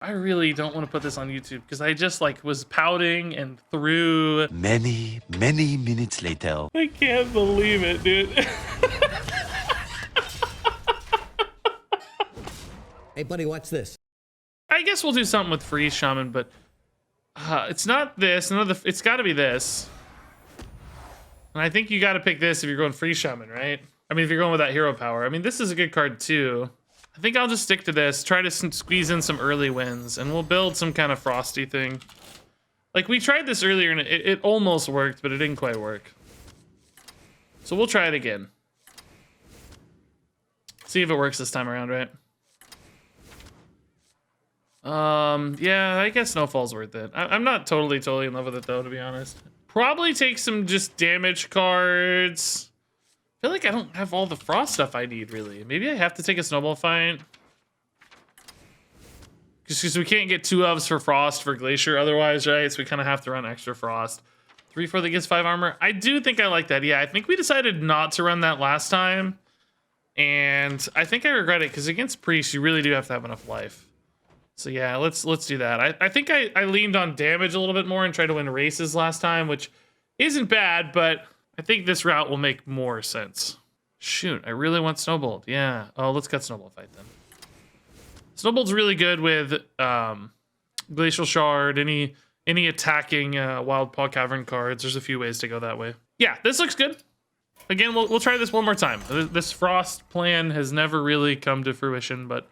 I really don't want to put this on YouTube because I just like was pouting and threw. Many minutes later. I can't believe it, dude. Hey, buddy, watch this. I guess we'll do something with Freeze Shaman, but it's not this. It's got to be this. And I think you got to pick this if you're going Freeze Shaman, right? I mean, if you're going with that hero power. I mean, this is a good card too. I think I'll just stick to this. Try to squeeze in some early wins, and we'll build some kind of frosty thing. Like we tried this earlier, and it almost worked, but it didn't quite work. So we'll try it again. See if it works this time around, right? Yeah, I guess Snowfall's worth it. I'm not totally in love with it though, to be honest. Probably take some just damage cards. I feel like I don't have all the frost stuff I need, really. Maybe I have to take a snowball fight. Just because we can't get 2 ofs for frost for glacier otherwise, right? So we kind of have to run extra frost. 3/4 that gives 5 armor. I do think I like that. Yeah, I think we decided not to run that last time. And I think I regret it because against priest, you really do have to have enough life. So yeah, let's do that. I think I leaned on damage a little bit more and tried to win races last time, which isn't bad, but I think this route will make more sense. Shoot, I really want Snowbolt. Yeah. Oh, let's cut Snowball fight then. Snowbolt's really good with Glacial Shard, any attacking Wild Paw Cavern cards. There's a few ways to go that way. Yeah, this looks good. Again, we'll try this one more time. This Frost plan has never really come to fruition, but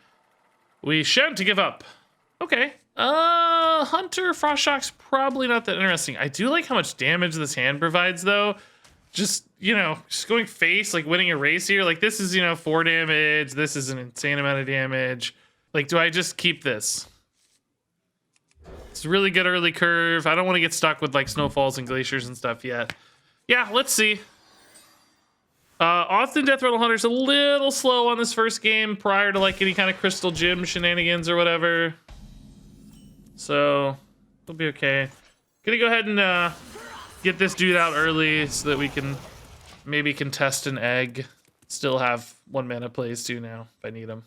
we shan't give up. Okay. Hunter Frost Shock's probably not that interesting. I do like how much damage this hand provides, though. Just, you know, just going face, like winning a race here. Like, this is, you know, 4 damage. This is an insane amount of damage. Like, do I just keep this? It's a really good early curve. I don't want to get stuck with, like, snowfalls and glaciers and stuff yet. Yeah, let's see. Often Death Rattle Hunter's a little slow on this first game prior to, like, any kind of Crystal Gym shenanigans or whatever. So, we'll be okay. Gonna go ahead and get this dude out early so that we can maybe contest an egg. Still have 1 mana plays too now if I need them.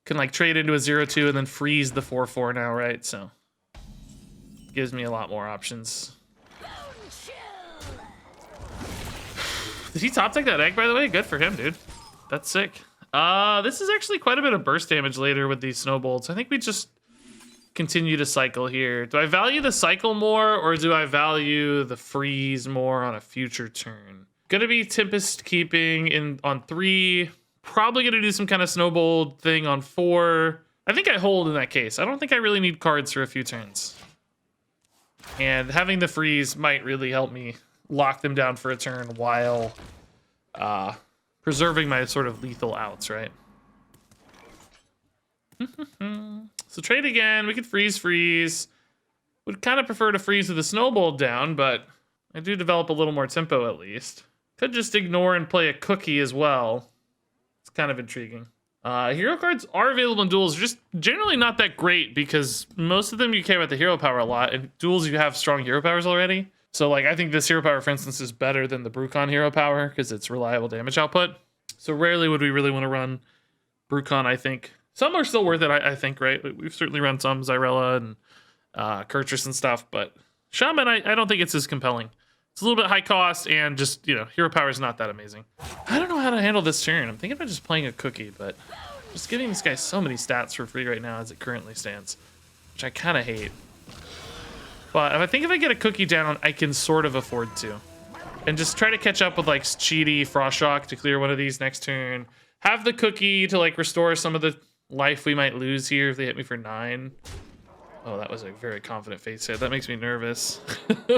Can like trade into a 0/2 and then freeze the 4/4 now, right? So gives me a lot more options. Did he top deck that egg, by the way? Good for him, dude. That's sick. This is actually quite a bit of burst damage later with these snowbolts. I think we just continue to cycle here. Do I value the cycle more or do I value the freeze more on a future turn? Gonna be Tempest keeping on 3. Probably gonna do some kind of snowbolt thing on 4. I think I hold in that case. I don't think I really need cards for a few turns. And having the freeze might really help me lock them down for a turn while preserving my sort of lethal outs, right? So trade again. We could freeze. Would kind of prefer to freeze with a snowball down, but I do develop a little more tempo at least. Could just ignore and play a cookie as well. It's kind of intriguing. Hero cards are available in duels. Just generally not that great because most of them you care about the hero power a lot. And duels you have strong hero powers already. So like I think this hero power, for instance, is better than the Brucon hero power because it's reliable damage output. So rarely would we really want to run Brucon, I think. Some are still worth it, I think, right? We've certainly run some Xyrella and Kurtrus and stuff, but Shaman, I don't think it's as compelling. It's a little bit high cost and just, you know, hero power is not that amazing. I don't know how to handle this turn. I'm thinking about just playing a cookie, but just giving this guy so many stats for free right now as it currently stands, which I kind of hate. But I think if I get a cookie down, I can sort of afford to. And just try to catch up with, like, cheaty Frost Shock to clear one of these next turn. Have the cookie to, like, restore some of the life we might lose here if they hit me for 9. Oh, that was a very confident face hit. That makes me nervous.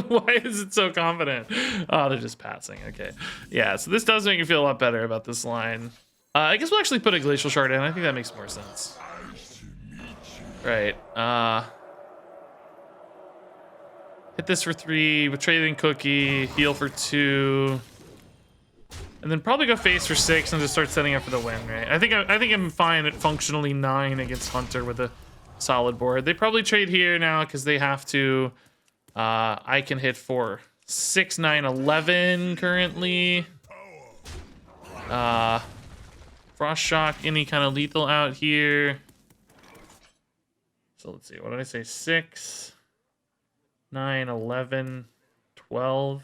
Why is it so confident? Oh, they're just passing. Okay. Yeah, so this does make me feel a lot better about this line. I guess we'll actually put a Glacial Shard in. I think that makes more sense. Right. Hit this for 3 with trading cookie, heal for 2. And then probably go face for 6 and just start setting up for the win, right? I think I'm fine at functionally 9 against Hunter with a solid board. They probably trade here now because they have to. I can hit for 6, 9, 11 currently. Frost Shock, any kind of lethal out here. So let's see. What did I say? 6, 9, 11, 12.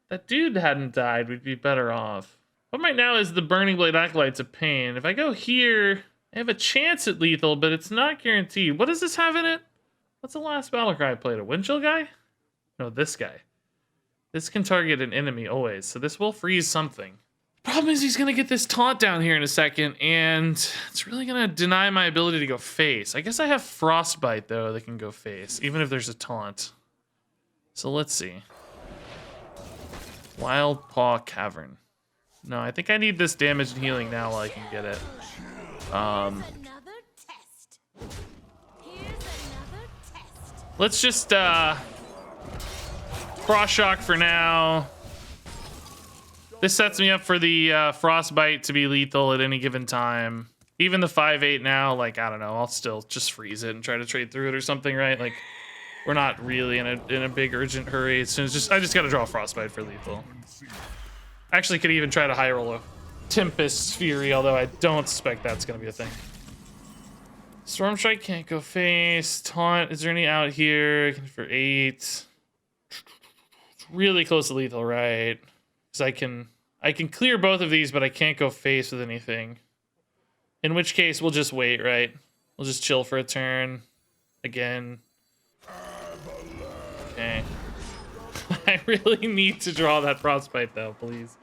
That dude hadn't died. We'd be better off. What right now is the Burning Blade Acolyte's a pain. If I go here, I have a chance at lethal, but it's not guaranteed. What does this have in it? What's the last battle cry I played? A wind chill guy? No, this guy. This can target an enemy always, so this will freeze something. Problem is he's gonna get this taunt down here in a second, and it's really gonna deny my ability to go face. I guess I have Frostbite though that can go face, even if there's a taunt. So let's see. Wild Paw Cavern. No, I think I need this damage and healing now while I can get it. Let's just cross shock for now. This sets me up for the Frostbite to be lethal at any given time. Even the 5/8 now, like, I don't know, I'll still just freeze it and try to trade through it or something, right? Like, we're not really in a big urgent hurry. As soon as I just gotta draw Frostbite for lethal. Actually could even try to high roll a Tempest Fury, although I don't suspect that's gonna be a thing. Storm Strike can't go face. Taunt, is there any out here? For 8. It's really close to lethal, right? Because I can clear both of these, but I can't go face with anything. In which case, we'll just wait, right? We'll just chill for a turn. Again. Okay. I really need to draw that Frostbite, though, please.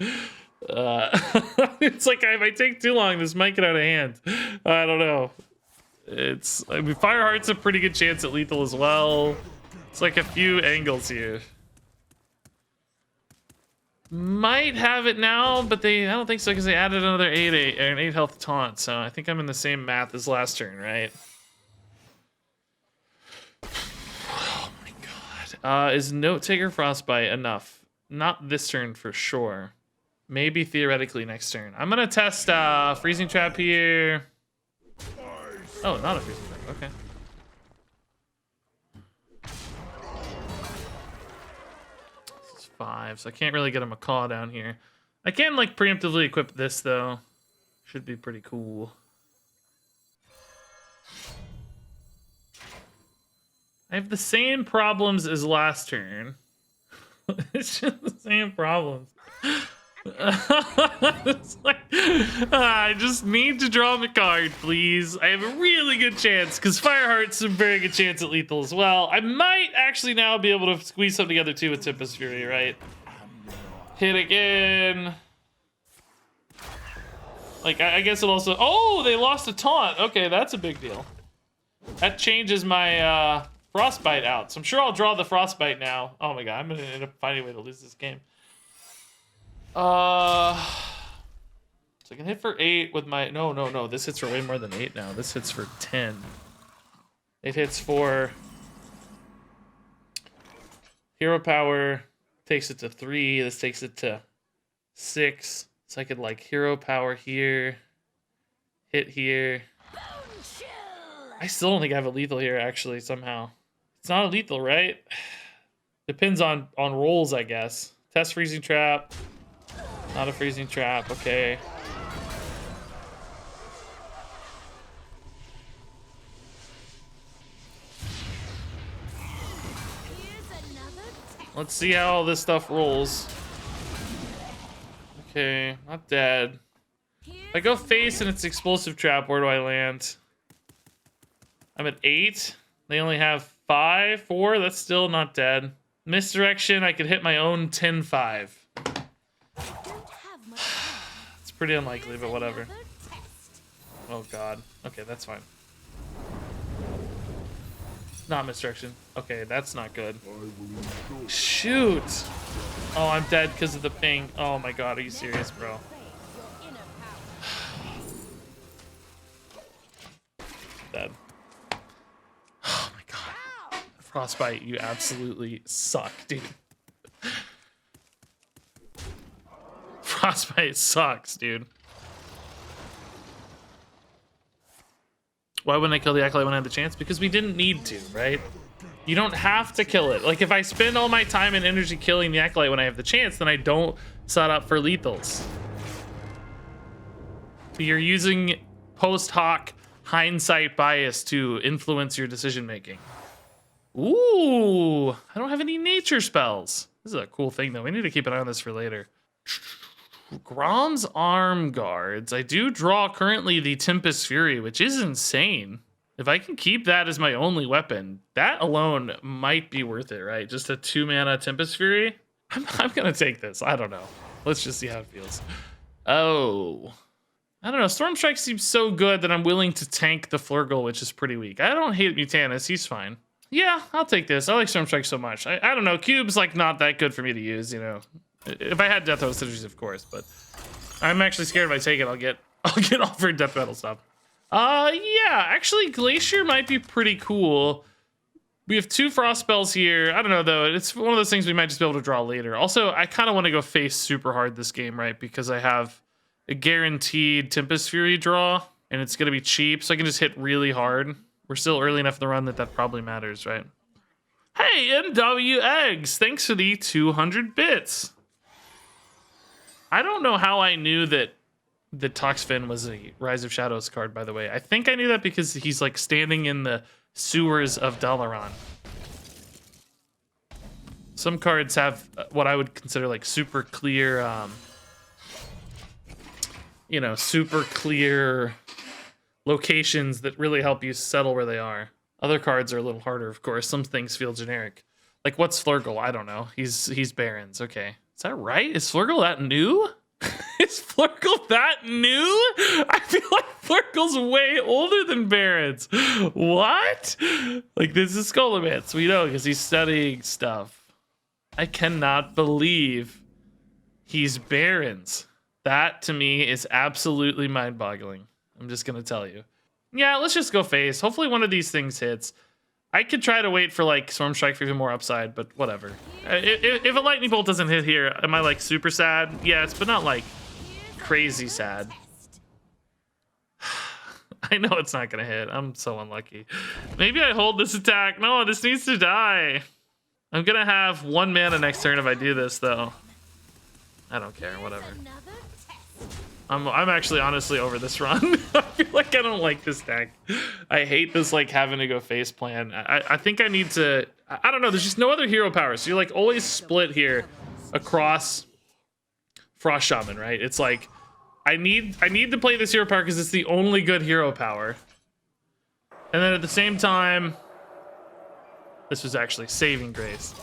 It's like, if I take too long, this might get out of hand. I don't know. I mean, Fireheart's a pretty good chance at lethal as well. It's like a few angles here. Might have it now, but I don't think so because they added another 8 or an 8 health taunt. So I think I'm in the same math as last turn, right? Oh my god. Is Note Taker Frostbite enough? Not this turn for sure. Maybe theoretically next turn. I'm gonna test Freezing Trap here. Oh, not a Freezing Trap. Okay. This is 5, so I can't really get a Macaw down here. I can, like, preemptively equip this, though. Should be pretty cool. I have the same problems as last turn. It's just the same problems. It's like, I just need to draw the card, please. I have a really good chance because Fireheart's a very good chance at lethal as well. I might actually now be able to squeeze something together too with Tempest Fury, right? Hit again. Like, I guess it'll also. Oh, they lost a taunt. Okay, that's a big deal. That changes my Frostbite out. So I'm sure I'll draw the Frostbite now. Oh my god, I'm gonna end up finding a way to lose this game. So I can hit for 8 with my no. This hits for way more than 8 now. This hits for 10. It hits for hero power, takes it to 3. This takes it to 6. So I could like hero power here, hit here. I still don't think I have a lethal here actually somehow. It's not a lethal, right? Depends on rolls, I guess. Test Freezing Trap. Not a Freezing Trap, okay. Let's see how all this stuff rolls. Okay, not dead. If I go face and it's Explosive Trap, where do I land? I'm at 8. They only have 5, 4, that's still not dead. Misdirection, I could hit my own 10-5. It's pretty unlikely, but whatever. Oh god. Okay, that's fine. Not misdirection. Okay, that's not good. Shoot! Oh, I'm dead because of the ping. Oh my god, are you serious, bro? Dead. Oh my god. Frostbite, you absolutely suck, dude. Frostbite sucks, dude. Why wouldn't I kill the Acolyte when I had the chance? Because we didn't need to, right? You don't have to kill it. Like, if I spend all my time and energy killing the Acolyte when I have the chance, then I don't set up for lethals. You're using post hoc hindsight bias to influence your decision making. Ooh, I don't have any nature spells. This is a cool thing though. We need to keep an eye on this for later. Grom's Arm Guards. I do draw currently the Tempest Fury, which is insane. If I can keep that as my only weapon, that alone might be worth it, right? Just a 2-mana Tempest Fury. I'm gonna take this. I don't know. Let's just see how it feels. Oh, I don't know. Storm Strike seems so good that I'm willing to tank the Flurgle, which is pretty weak. I don't hate Mutanus. He's fine. Yeah, I'll take this. I like Storm Strike so much. I don't know. Cube's like not that good for me to use, you know. If I had Death Metal synergies, of course, but I'm actually scared if I take it, I'll get offered Death Metal stuff. Yeah, actually Glacier might be pretty cool. We have 2 frost spells here. I don't know though. It's one of those things we might just be able to draw later. Also, I kind of want to go face super hard this game, right? Because I have a guaranteed Tempest Fury draw, and it's gonna be cheap, so I can just hit really hard. We're still early enough in the run that probably matters, right? Hey, NW Eggs, thanks for the 200 bits. I don't know how I knew that the Toxfin was a Rise of Shadows card, by the way. I think I knew that because he's like standing in the sewers of Dalaran. Some cards have what I would consider like super clear, you know, super clear locations that really help you settle where they are. Other cards are a little harder, of course. Some things feel generic. Like, what's Flurgle? I don't know. He's Barons. Okay. Is that right? Is Flurgle that new? Is Flurgle that new? I feel like Flurgle's way older than Barons. What? Like, this is Skullomance. We know because he's studying stuff. I cannot believe he's Barons. That, to me, is absolutely mind-boggling. I'm just going to tell you. Yeah, let's just go face. Hopefully one of these things hits. I could try to wait for like Storm Strike for even more upside, but whatever. If a Lightning Bolt doesn't hit here, am I like super sad? Yes, but not like crazy sad. I know it's not gonna hit. I'm so unlucky. Maybe I hold this attack. No, this needs to die. I'm gonna have 1 mana next turn if I do this though. I don't care, whatever. I'm actually honestly over this run. I feel like I don't like this deck. I hate this like having to go face plan. I think I need to, I don't know, there's just no other hero power. So you're like always split here across Frost Shaman, right? It's like, I need to play this hero power because it's the only good hero power. And then at the same time, this was actually saving grace.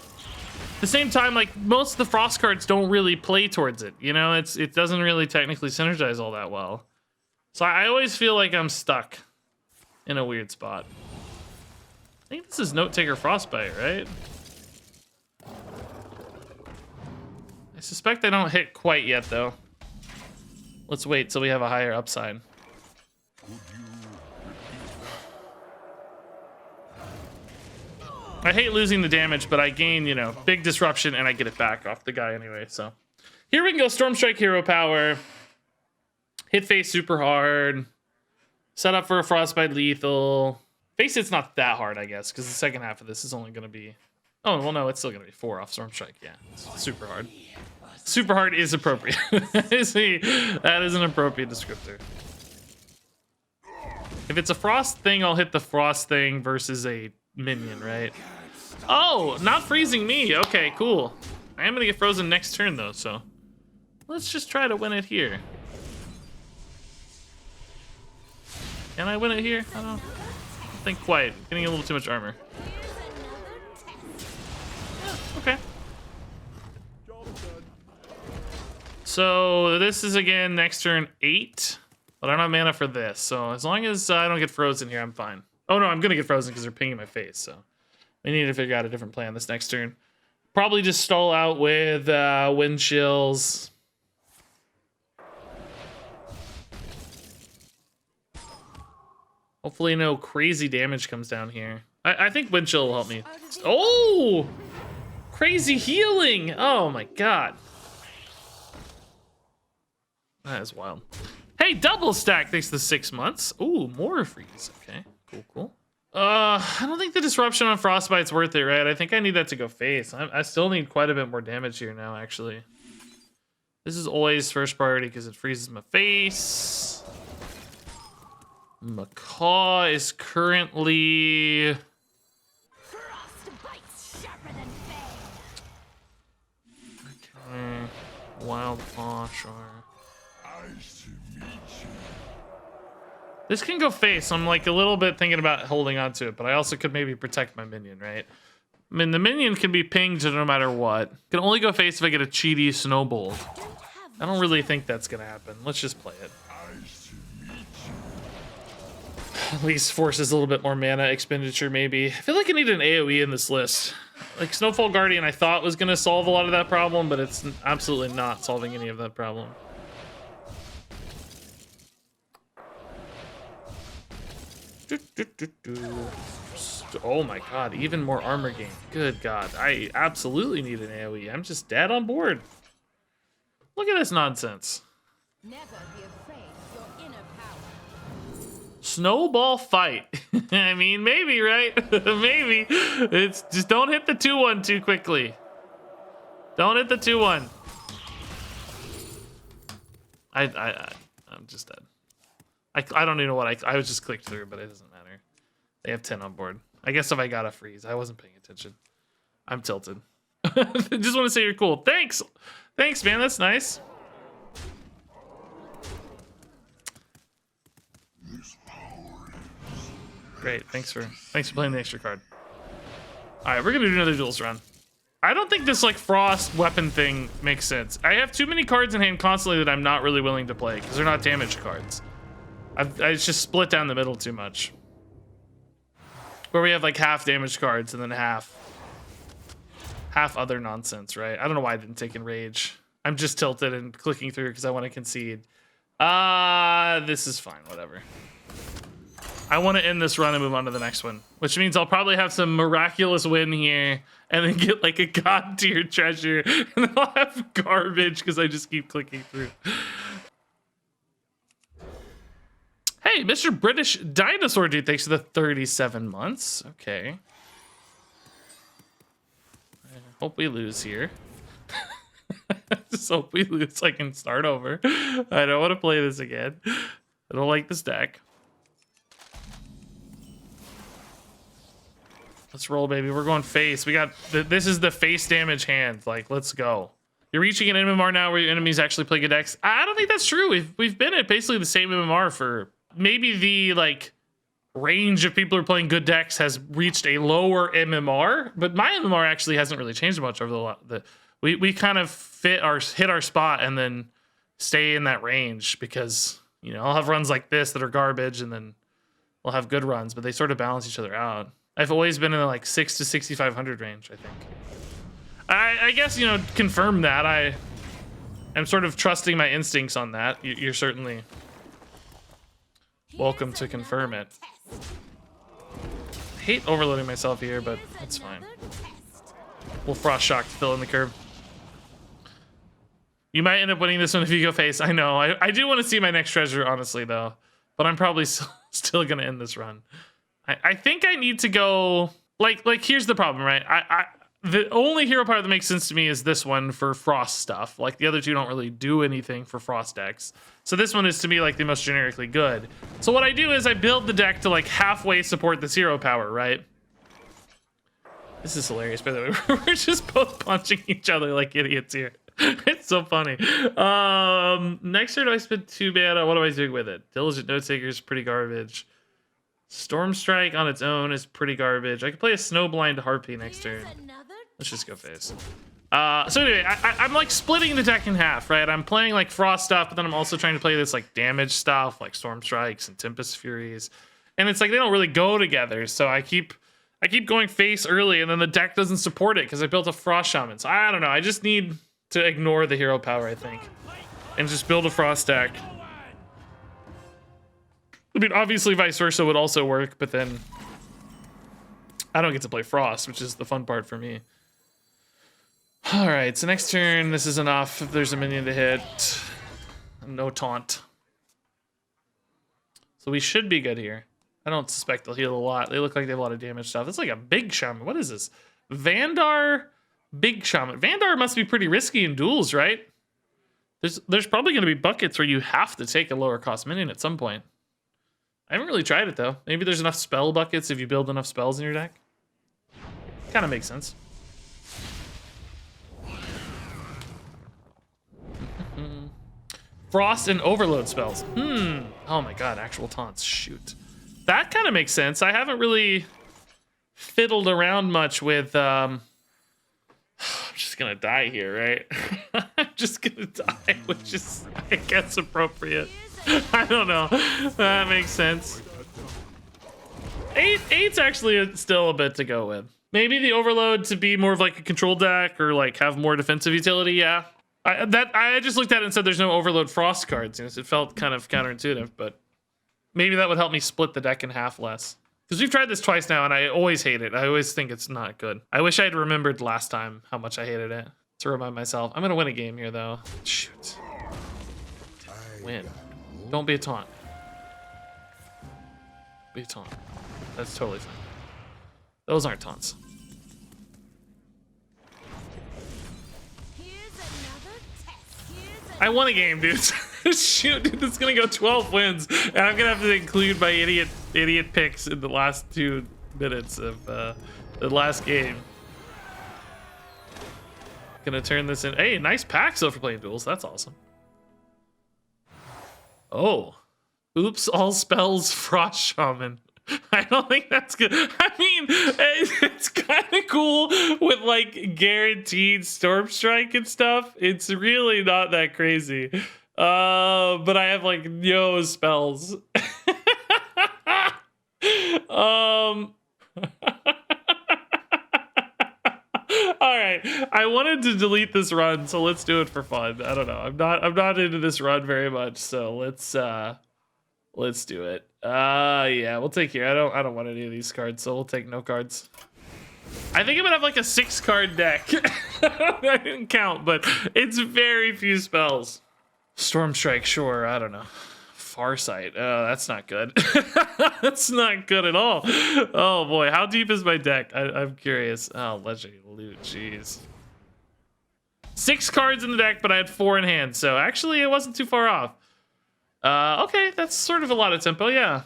At the same time, like most of the Frost cards don't really play towards it. You know, it doesn't really technically synergize all that well. So I always feel like I'm stuck in a weird spot. I think this is Note Taker Frostbite, right? I suspect I don't hit quite yet though. Let's wait till we have a higher upside. I hate losing the damage, but I gain, you know, big disruption and I get it back off the guy anyway, so. Here we can go Storm Strike hero power. Hit face super hard. Set up for a Frostbite lethal. Face it's not that hard, I guess, because the second half of this is only going to be... Oh, well, no, it's still going to be 4 off Storm Strike, yeah. It's super hard. Super hard is appropriate. That is an appropriate descriptor. If it's a Frost thing, I'll hit the Frost thing versus a minion, right? Oh, not freezing me. Okay, cool. I am gonna get frozen next turn though, so let's just try to win it here. Can I win it here? I don't think quite. Getting a little too much armor. Yeah, okay. So this is again next turn 8, but I don't have mana for this. So as long as I don't get frozen here, I'm fine. Oh no, I'm gonna get frozen because they're pinging my face, so we need to figure out a different plan this next turn. Probably just stall out with wind chills. Hopefully no crazy damage comes down here. I think wind chill will help me. Oh! Crazy healing! Oh my god. That is wild. Hey, double stack thanks to 6 months. Ooh, more freeze. Okay. Cool. I don't think the disruption on Frostbite's worth it, right? I think I need that to go face. I still need quite a bit more damage here now, actually. This is always first priority because it freezes my face. Macaw is currently... Okay. Wild Paw, sure. This can go face. I'm like a little bit thinking about holding on to it, but I also could maybe protect my minion, right? I mean, the minion can be pinged no matter what. Can only go face if I get a cheaty snowball. I don't really think that's gonna happen. Let's just play it. At least forces a little bit more mana expenditure, maybe. I feel like I need an AoE in this list. Like, Snowfall Guardian I thought was gonna solve a lot of that problem, but it's absolutely not solving any of that problem. Oh my god, even more armor gain. Good god, I absolutely need an AoE. I'm just dead on board. Look at this nonsense. Never be afraid of your inner power. Snowball fight. I mean, maybe, right? Maybe. It's just don't hit the 2-1 too quickly. Don't hit the 2-1. I'm just dead. I don't even know what I was just clicked through, but it doesn't matter. They have 10 on board. I guess if I got a freeze, I wasn't paying attention. I'm tilted. Just want to say you're cool. Thanks. Thanks, man. That's nice. Great. Thanks for playing the extra card. All right, we're gonna do another duels run. I don't think this like frost weapon thing makes sense. I have too many cards in hand constantly that I'm not really willing to play because they're not damage cards. I just split down the middle too much. Where we have like half damage cards and then half other nonsense, right? I don't know why I didn't take Enrage. I'm just tilted and clicking through because I want to concede. This is fine, whatever. I want to end this run and move on to the next one, which means I'll probably have some miraculous win here and then get like a god tier treasure and then I'll have garbage because I just keep clicking through. Hey, Mr. British Dinosaur Dude, thanks for the 37 months. Okay. I hope we lose here. Just hope we lose so I can start over. I don't want to play this again. I don't like this deck. Let's roll, baby. We're going face. We got this is the face damage hand. Like, let's go. You're reaching an MMR now where your enemies actually play good decks. I don't think that's true. We've been at basically the same MMR for maybe the like range of people who are playing good decks has reached a lower MMR, but my MMR actually hasn't really changed much over we kind of hit our spot and then stay in that range because, you know, I'll have runs like this that are garbage and then we'll have good runs, but they sort of balance each other out. I've always been in the like 6 to 6,500 range, I think. I guess, you know, confirm that. I'm sort of trusting my instincts on that. You're certainly welcome to confirm it. I hate overloading myself here, but that's fine. We'll Frost Shock to fill in the curve. You might end up winning this one if you go face. I know. I do want to see my next treasure, honestly, though. But I'm probably still going to end this run. I think I need to go... Like here's the problem, right? The only hero power that makes sense to me is this one for frost stuff. Like, the other two don't really do anything for frost decks. So this one is, to me, like, the most generically good. So what I do is I build the deck to, like, halfway support this hero power, right? This is hilarious, by the way. We're just both punching each other like idiots here. It's so funny. Next turn, do I spend 2 mana? What am I doing with it? Diligent Note Taker is pretty garbage. Storm Strike on its own is pretty garbage. I could play a Snowblind Harpy next turn. Let's just go face. So anyway, I'm like splitting the deck in half, right? I'm playing like frost stuff, but then I'm also trying to play this like damage stuff, like Storm Strikes and Tempest Furies. And it's like they don't really go together. So I keep going face early, and then the deck doesn't support it because I built a Frost Shaman. So I don't know. I just need to ignore the hero power, I think, and just build a Frost deck. I mean, obviously vice versa would also work, but then I don't get to play Frost, which is the fun part for me. All right, so next turn, this is enough. If there's a minion to hit, no taunt. So we should be good here. I don't suspect they'll heal a lot. They look like they have a lot of damage stuff. It's like a big shaman. What is this? Vandar, big shaman. Vandar must be pretty risky in duels, right? There's probably going to be buckets where you have to take a lower cost minion at some point. I haven't really tried it though. Maybe there's enough spell buckets if you build enough spells in your deck. Kind of makes sense. Frost and overload spells. Oh my god, actual taunts. Shoot. That kind of makes sense. I haven't really fiddled around much with I'm just gonna die here, right? I'm just gonna die, which is, I guess, appropriate. I don't know. That makes sense. Eight's actually still a bit to go with. Maybe the overload to be more of like a control deck or like have more defensive utility. Yeah, I just looked at it and said there's no overload frost cards. You know, so it felt kind of counterintuitive, but maybe that would help me split the deck in half less. Because we've tried this twice now, and I always hate it. I always think it's not good. I wish I had remembered last time how much I hated it to remind myself. I'm gonna win a game here though. Shoot. Win. Don't be a taunt. Be a taunt. That's totally fine. Those aren't taunts. I won a game, dude. Shoot, dude, this is gonna go 12 wins, and I'm gonna have to include my idiot picks in the last 2 minutes of the last game. Gonna turn this in. Hey, nice packs though for playing duels. That's awesome. Oh, oops! All spells, Frost Shaman. I don't think that's good. I mean, it's kind of cool with like guaranteed Storm Strike and stuff. It's really not that crazy. But I have like no spells. All right, I wanted to delete this run, so let's do it for fun. I don't know. I'm not into this run very much, so let's do it. Yeah, we'll take here. I don't want any of these cards, so we'll take no cards. I think I'm gonna have like a 6-card deck. I didn't count, but it's very few spells. Storm Strike, sure. I don't know. Farsight. Oh, that's not good. That's not good at all. Oh boy, how deep is my deck? I'm curious. Oh, Legendary Loot. Jeez. 6 cards in the deck, but I had 4 in hand, so actually it wasn't too far off. Okay, that's sort of a lot of tempo, yeah.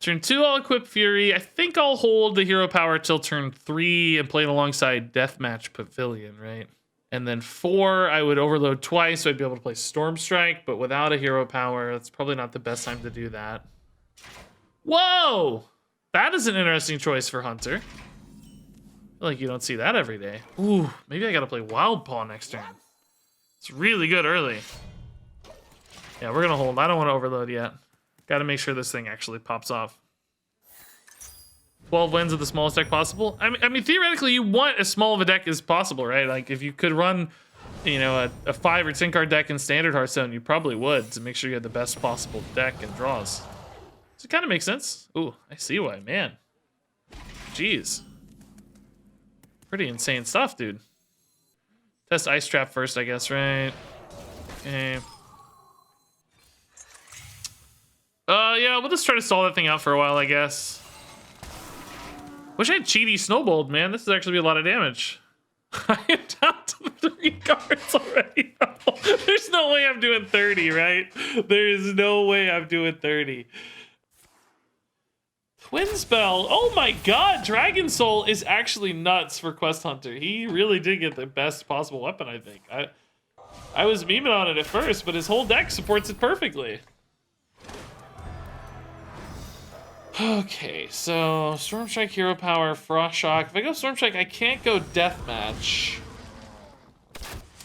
Turn 2, I'll equip Fury. I think I'll hold the hero power till turn 3 and play it alongside Deathmatch Pavilion, right? And then 4, I would overload twice, so I'd be able to play Storm Strike, but without a hero power, that's probably not the best time to do that. Whoa! That is an interesting choice for Hunter. I feel like you don't see that every day. Ooh, maybe I gotta play Wild Paw next turn. It's really good early. Yeah, we're gonna hold. I don't want to overload yet. Gotta make sure this thing actually pops off. 12 wins of the smallest deck possible. I mean, theoretically, you want as small of a deck as possible, right? Like, if you could run, you know, a 5 or 10 card deck in standard Hearthstone, you probably would to make sure you had the best possible deck and draws. So it kind of makes sense. Ooh, I see why, man. Jeez. Pretty insane stuff, dude. Test Ice Trap first, I guess, right? Okay. Yeah, we'll just try to stall that thing out for a while, I guess. Wish I had Cheaty Snowballed, man. This is actually be a lot of damage. I am down to 3 cards already. There's no way I'm doing 30, right? There is no way I'm doing 30. Twin Spell. Oh my god, Dragon Soul is actually nuts for Quest Hunter. He really did get the best possible weapon, I think. I was memeing on it at first, but his whole deck supports it perfectly. Okay, so Storm Strike, Hero Power, Frost Shock. If I go Storm Strike, I can't go Deathmatch.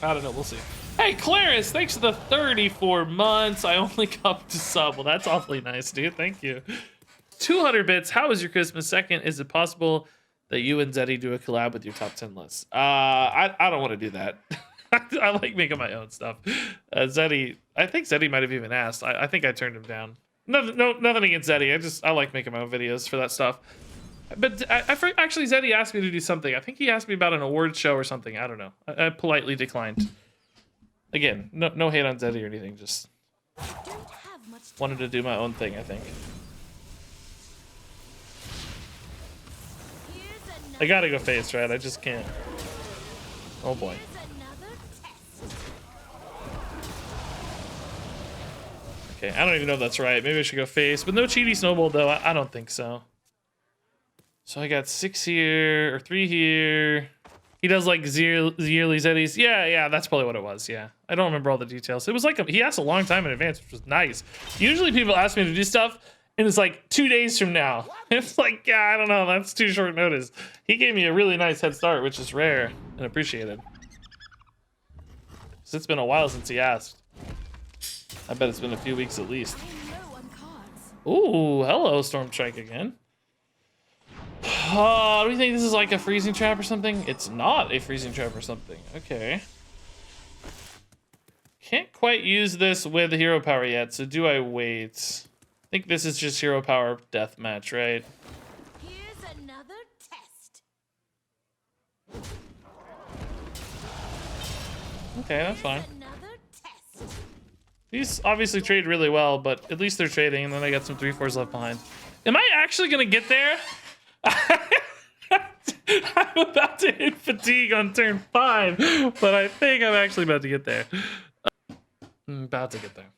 I don't know, we'll see. Hey, Claris, thanks for the 34 months. I only come to sub. Well, that's awfully nice, dude. Thank you. 200 bits. How was your Christmas? Second, is it possible that you and Zeddy do a collab with your top 10 list? I don't want to do that. I like making my own stuff. Zeddy, I think Zeddy might have even asked. I think I turned him down. Nothing against Zeddy. I like making my own videos for that stuff. But actually, Zeddy asked me to do something. I think he asked me about an awards show or something. I don't know. I politely declined. Again, no hate on Zeddy or anything. Just wanted to do my own thing, I think. I gotta go face, right? I just can't. Oh boy. Okay, I don't even know if that's right. Maybe I should go face. With no cheaty snowball, though, I don't think so. So I got 6 here, or 3 here. He does like yearly zeddies. Yeah, that's probably what it was. Yeah, I don't remember all the details. It was like he asked a long time in advance, which was nice. Usually people ask me to do stuff, and it's like 2 days from now. It's like, yeah, I don't know. That's too short notice. He gave me a really nice head start, which is rare and appreciated. So it's been a while since he asked. I bet it's been a few weeks at least. Ooh, hello, Storm Strike again. Do we think this is like a freezing trap or something? It's not a freezing trap or something. Okay. Can't quite use this with hero power yet, so do I wait? I think this is just hero power deathmatch, right? Here's another test. Okay, that's fine. Another test. These obviously trade really well, but at least they're trading, and then I got some 3/4s left behind. Am I actually gonna get there? I'm about to hit fatigue on turn 5, but I think I'm actually about to get there. I'm about to get there.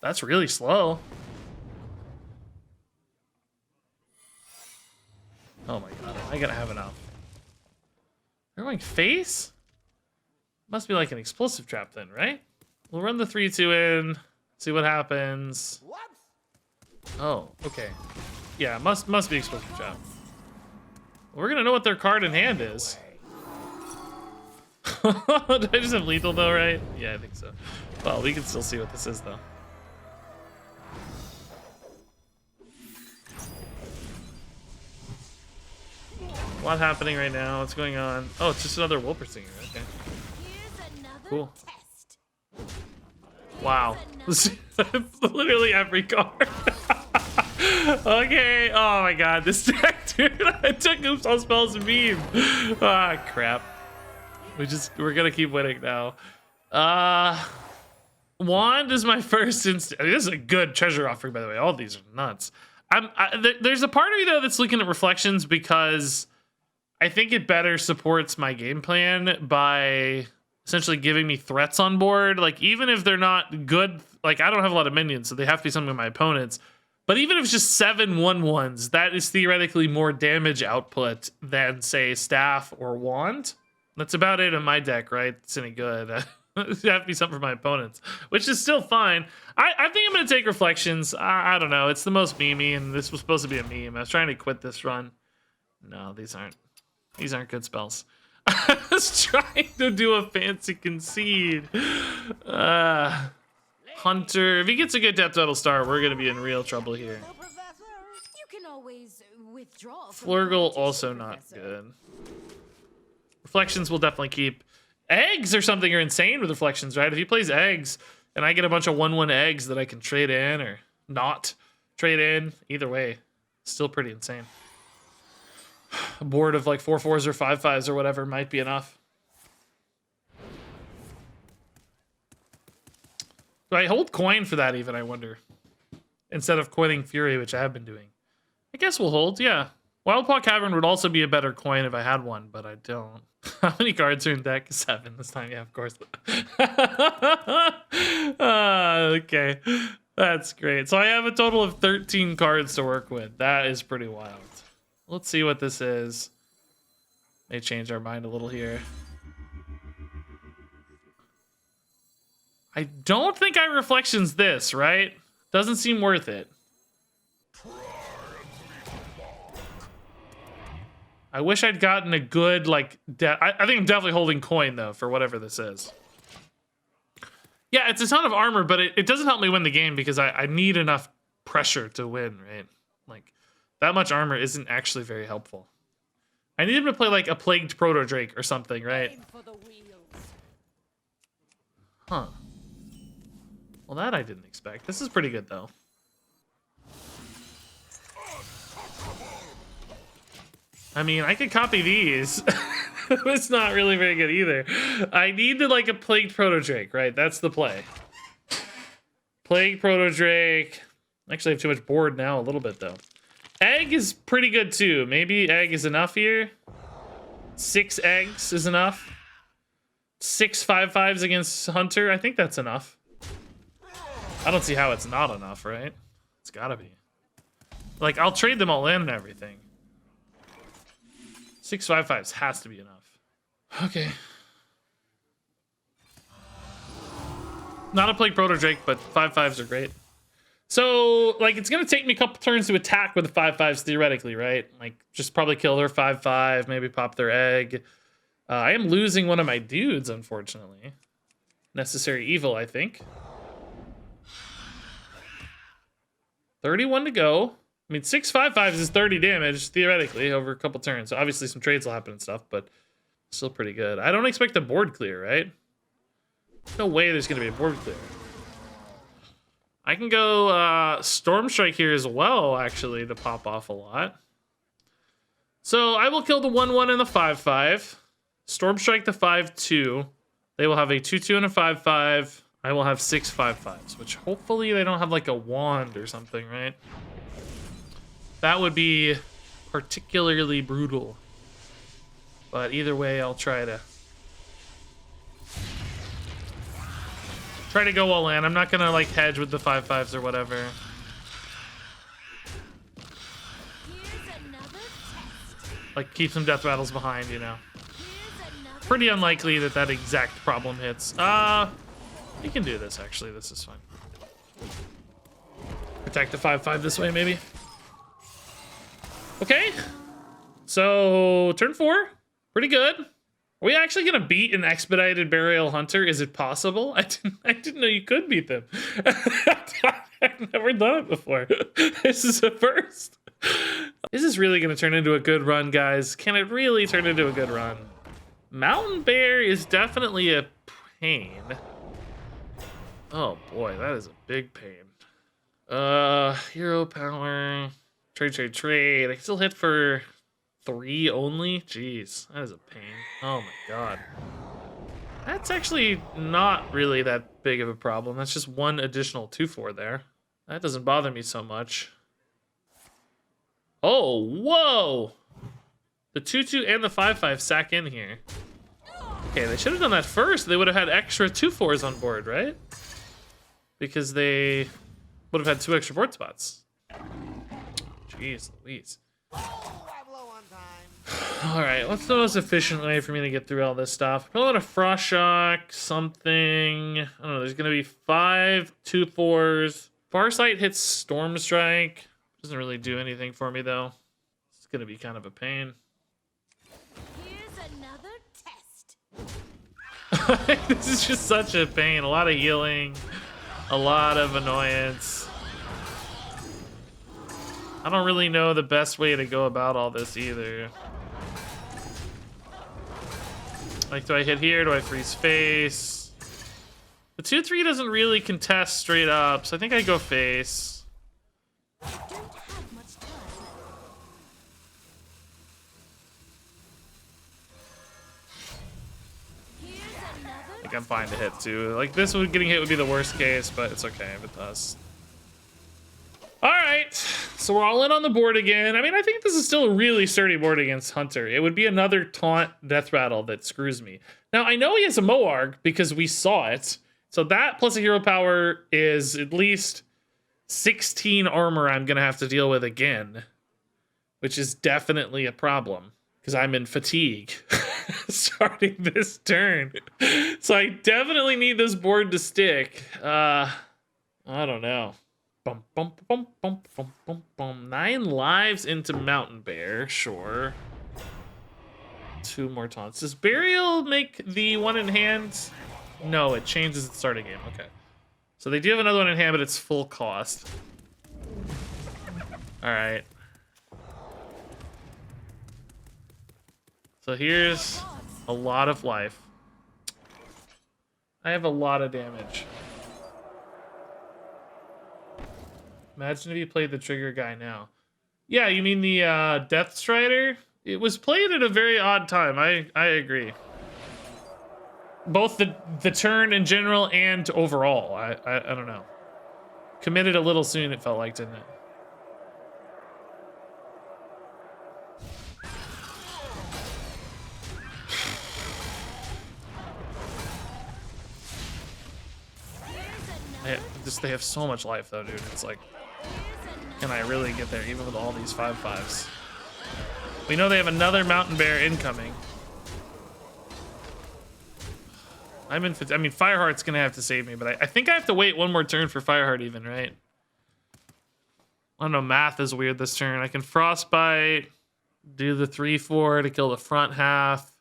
That's really slow. Oh my god, am I gonna have enough? They're going face? Must be like an explosive trap then, right? We'll run the 3-2 in, see what happens. Oh, okay. Yeah, must be explosive trap. We're gonna know what their card in hand is. Did I just have lethal though, right? Yeah, I think so. Well, we can still see what this is though. What's happening right now? What's going on? Oh, it's just another Wilper singer. Okay. Cool. Wow. Literally every card. Okay. Oh my god, this deck, dude. I took oops all spells and beam. Ah, crap. We're gonna keep winning now. Wand is my first instant. I mean, this is a good treasure offering, by the way. All these are nuts. There's a part of me though that's looking at reflections because I think it better supports my game plan by essentially giving me threats on board. Like, even if they're not good, like, I don't have a lot of minions, so they have to be something with my opponents. But even if it's just 7 1/1s, that is theoretically more damage output than, say, Staff or Wand. That's about it in my deck, right? It's any good. It have to be something for my opponents, which is still fine. I think I'm going to take Reflections. I don't know. It's the most memey, and this was supposed to be a meme. I was trying to quit this run. No, these aren't good spells. I was trying to do a fancy concede. Hunter, if he gets a good depth that'll start, we're going to be in real trouble here. You can always withdraw. Flurgle, also not good. Reflections will definitely keep. Eggs or something are insane with Reflections, right? If he plays eggs and I get a bunch of 1/1 eggs that I can trade in or not trade in, either way, still pretty insane. A board of like 4/4s or 5/5s or whatever might be enough. Do I hold coin for that even, I wonder? Instead of coining Fury, which I have been doing. I guess we'll hold, yeah. Wildpaw Cavern would also be a better coin if I had one, but I don't. How many cards are in deck? 7 this time, yeah, of course. Okay, that's great. So I have a total of 13 cards to work with. That is pretty wild. Let's see what this is. May change our mind a little here. I don't think I Reflections this, right? Doesn't seem worth it. I wish I'd gotten a good, like, I think I'm definitely holding coin, though, for whatever this is. Yeah, it's a ton of armor, but it doesn't help me win the game because I need enough pressure to win, right? Like, that much armor isn't actually very helpful. I need him to play, like, a Plagued Proto-Drake or something, right? Huh. Well, that I didn't expect. This is pretty good, though. I mean, I could copy these. It's not really very good either. I need to, like, a Plagued Proto-Drake, right? That's the play. Plague Proto-Drake. Actually, I have too much board now, a little bit, though. Egg is pretty good, too. Maybe egg is enough here. 6 eggs is enough. 6 5/5s against Hunter. I think that's enough. I don't see how it's not enough, right? It's gotta be. Like, I'll trade them all in and everything. 6 5/5s has to be enough. Okay. Not a Plague Proto Drake, but 5/5s are great. So, like, it's gonna take me a couple turns to attack with the 5/5s theoretically, right? Like, just probably kill their 5/5, maybe pop their egg. I am losing one of my dudes, unfortunately. Necessary Evil, I think. 31 to go. I mean, 6 5/5s is 30 damage, theoretically, over a couple turns. So obviously some trades will happen and stuff, but still pretty good. I don't expect a board clear, right? No way there's going to be a board clear. I can go Storm Strike here as well, actually, to pop off a lot. So I will kill the 1/1 and the 5/5. Storm Strike the 5/2. They will have a 2/2 and a 5/5. I will have 6 5/5s, which hopefully they don't have like a wand or something, right? That would be particularly brutal. But either way, I'll try to go all in. I'm not gonna like hedge with the 5/5s or whatever. Like keep some death rattles behind, you know. Pretty unlikely that that exact problem hits. You can do this actually. This is fine. Protect the 5/5 this way, maybe. Okay. So turn 4, pretty good. Are we actually gonna beat an expedited Burial Hunter? Is it possible? I didn't know you could beat them. I've never done it before. This is a first. Is this really gonna turn into a good run, guys? Can it really turn into a good run? Mountain Bear is definitely a pain. Oh boy, that is a big pain. Hero power. Trade. I can still hit for 3 only? Jeez, that is a pain. Oh my god. That's actually not really that big of a problem. That's just 1 additional 2/4 there. That doesn't bother me so much. Oh, whoa! The 2/2 and the 5/5 sack in here. Okay, they should have done that first. They would have had extra 2/4s on board, right? Because they would have had 2 extra board spots. Jeez Louise. Alright, what's the most efficient way for me to get through all this stuff? Probably want a Frost Shock, something. I don't know, there's gonna be 5 2/4s. Farsight hits Storm Strike. Doesn't really do anything for me though. It's gonna be kind of a pain. Here's another test. This is just such a pain. A lot of healing, a lot of annoyance. I don't really know the best way to go about all this either. Like, do I hit here? Do I freeze face? The 2/3 doesn't really contest straight up, so I think I go face. Don't have much time. Here's another. I think I'm fine to hit too. Like, this one getting hit would be the worst case, but it's okay if it does. Alright, so we're all in on the board again. I mean, I think this is still a really sturdy board against Hunter. It would be another taunt death rattle that screws me. Now, I know he has a Moarg because we saw it. So that plus a hero power is at least 16 armor I'm going to have to deal with again. Which is definitely a problem because I'm in fatigue starting this turn. So I definitely need this board to stick. I don't know. Bum, bum, bum, bum, bum, bum, bum. 9 lives into Mountain Bear, sure. 2 more taunts. Does Burial make the 1 in hand? No, it changes at the starting game. Okay. So they do have another 1 in hand, but it's full cost. Alright. So here's a lot of life. I have a lot of damage. Imagine if you played the trigger guy now. Yeah, you mean the Death Strider? It was played at a very odd time. I agree. Both the turn in general and overall. I don't know. Committed a little soon, it felt like, didn't it? just they have so much life though, dude. It's like, can I really get there even with all these 5/5s? We know they have another mountain bear incoming. I mean, Fireheart's gonna have to save me, but I think I have to wait one more turn for Fireheart even, right? I don't know, math is weird this turn. I can Frostbite, do the 3/4 to kill the front half.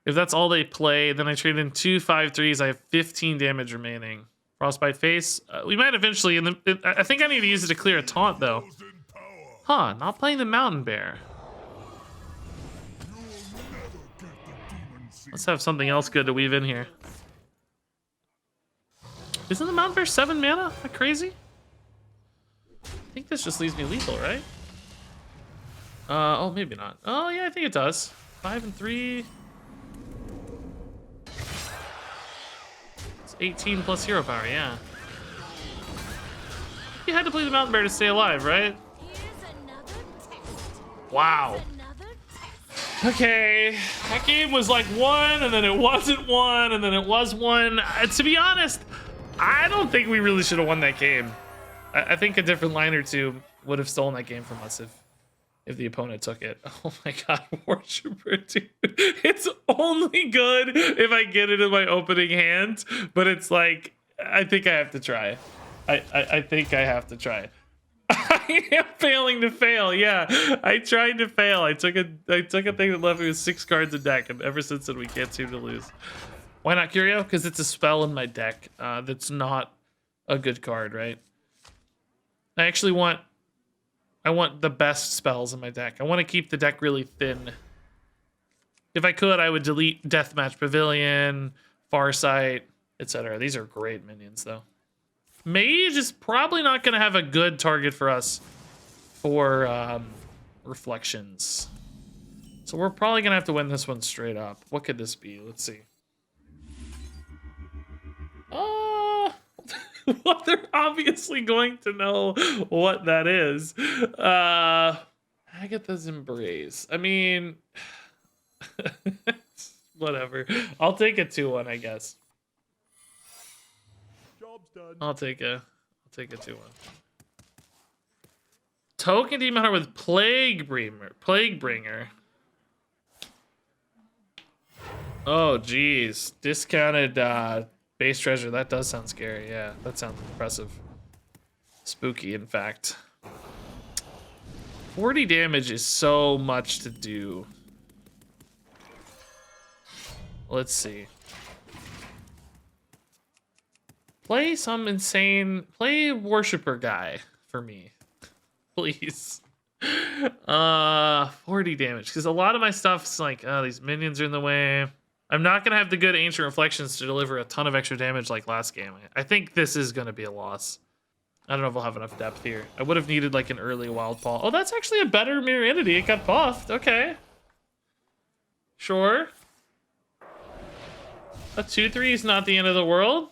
If that's all they play, then I trade in 2 5/3s. I have 15 damage remaining. Frostbite face. We might eventually, I think I need to use it to clear a taunt though. Huh, not playing the mountain bear. Let's have something else good to weave in here. Isn't the mountain bear 7 mana? Am I crazy? I think this just leaves me lethal, right? Oh, maybe not. Oh, yeah, I think it does. 5 and 3. It's 18 plus hero power, yeah. You had to play the mountain bear to stay alive, right? Wow. Okay, that game was like 1, and then it wasn't 1, and then it was 1. To be honest, I don't think we really should have won that game. I think a different line or two would have stolen that game from us if the opponent took it. Oh my god, Worshipper, dude. It's only good if I get it in my opening hand, but it's like, I think I have to try. I think I have to try. I am failing to fail. Yeah, I tried to fail. I took a thing that left me with 6 cards in deck, and ever since then we can't seem to lose. Why not Curio? Because it's a spell in my deck that's not a good card, right? I actually want the best spells in my deck. I want to keep the deck really thin. If I could, I would delete Deathmatch Pavilion, Farsight, etc. These are great minions, though. Mage is probably not going to have a good target for us for reflections. So we're probably going to have to win this one straight up. What could this be? Let's see. Well, they're obviously going to know what that is. Agatha's Embrace. I mean, whatever. I'll take a 2/1, I guess. Job's done. I'll take a 2/1. Token Demon Hunter with Plaguebringer. Oh, geez. Discounted base treasure. That does sound scary. Yeah, that sounds impressive. Spooky, in fact. 40 damage is so much to do. Let's see. Play some insane... Play Worshipper guy for me. Please. 40 damage. Because a lot of my stuff's like, oh, these minions are in the way. I'm not going to have the good Ancient Reflections to deliver a ton of extra damage like last game. I think this is going to be a loss. I don't know if I'll have enough depth here. I would have needed like an early Wild Paw. Oh, that's actually a better Mirror Entity. It got buffed. Okay. Sure. A 2/3 is not the end of the world.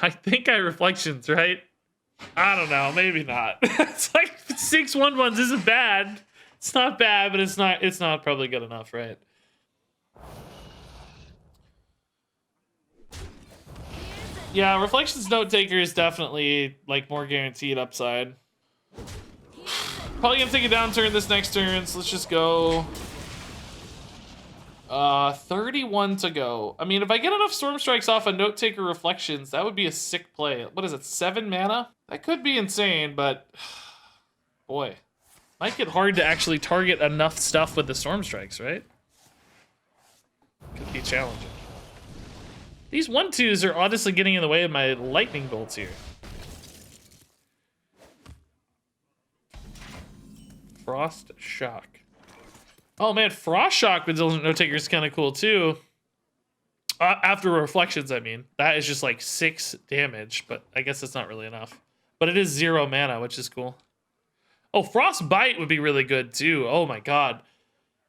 I think I Reflections, right? I don't know. Maybe not. It's like 6 1/1s isn't bad. It's not bad, but it's not probably good enough, right? Yeah, Reflections Note Taker is definitely like more guaranteed upside. Probably gonna take a downturn this next turn, so let's just go. 31 to go. I mean, if I get enough Storm Strikes off a Note Taker Reflections, that would be a sick play. What is it, 7 mana? That could be insane, but boy. Might get hard to actually target enough stuff with the Storm Strikes, right? Could be challenging. These 1/2s are honestly getting in the way of my lightning bolts here. Frost Shock. Oh man, Frost Shock with No Taker is kind of cool too. After Reflections, I mean. That is just like 6 damage, but I guess it's not really enough. But it is 0 mana, which is cool. Oh, Frostbite would be really good too. Oh my god.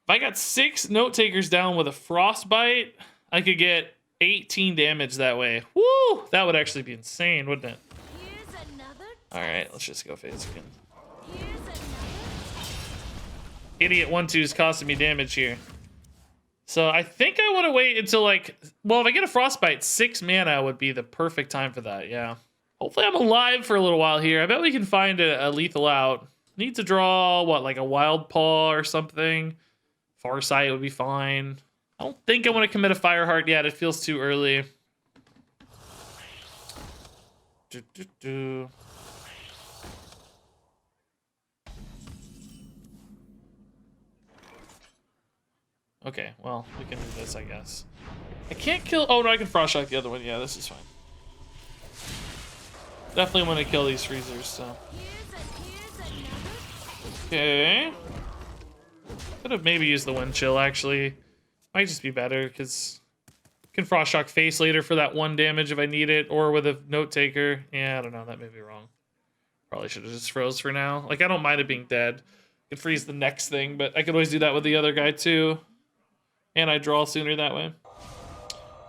If I got 6 Note Takers down with a Frostbite, I could get 18 damage that way. Woo! That would actually be insane, wouldn't it? Alright, let's just go phase again. Idiot 1/2 is costing me damage here. So I think I want to wait until like, well, if I get a frostbite, 6 mana would be the perfect time for that. Yeah. Hopefully I'm alive for a little while here. I bet we can find a lethal out. Need to draw what, like a wild paw or something. Farsight would be fine. I don't think I want to commit a Fireheart yet. It feels too early. Okay, well, we can do this, I guess. I can't kill... Oh, no, I can Frost Shock the other one. Yeah, this is fine. Definitely want to kill these freezers, so... Okay. Could have maybe used the Wind Chill, actually. Might just be better, because... I can Frost Shock face later for that 1 damage if I need it, or with a Note Taker. Yeah, I don't know, that may be wrong. Probably should have just froze for now. Like, I don't mind it being dead. I could freeze the next thing, but I could always do that with the other guy, too. And I draw sooner that way.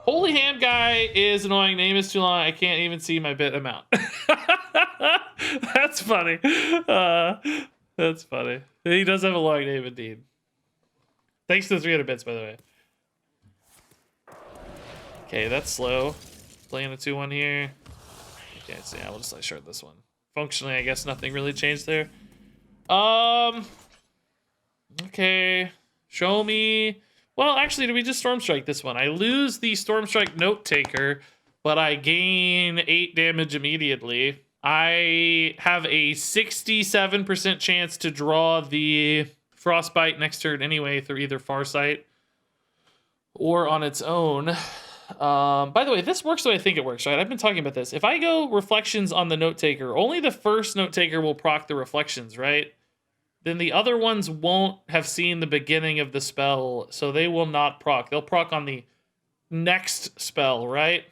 Holy Hand guy is annoying. Name is too long. I can't even see my bit amount. That's funny. That's funny. He does have a long name indeed. Thanks to the 300 bits, by the way. Okay, that's slow. Playing a 2-1 here. Okay, so yeah, we'll just like short this one. Functionally, I guess nothing really changed there. Okay. Show me. Well, actually, do we just Storm Strike this one? I lose the Storm Strike Note Taker, but I gain 8 damage immediately. I have a 67% chance to draw the Frostbite next turn anyway through either Farsight or on its own. By the way, this works the way I think it works, right? I've been talking about this. If I go Reflections on the Note Taker, only the first Note Taker will proc the Reflections, right? Then the other ones won't have seen the beginning of the spell, so they will not proc. They'll proc on the next spell, right?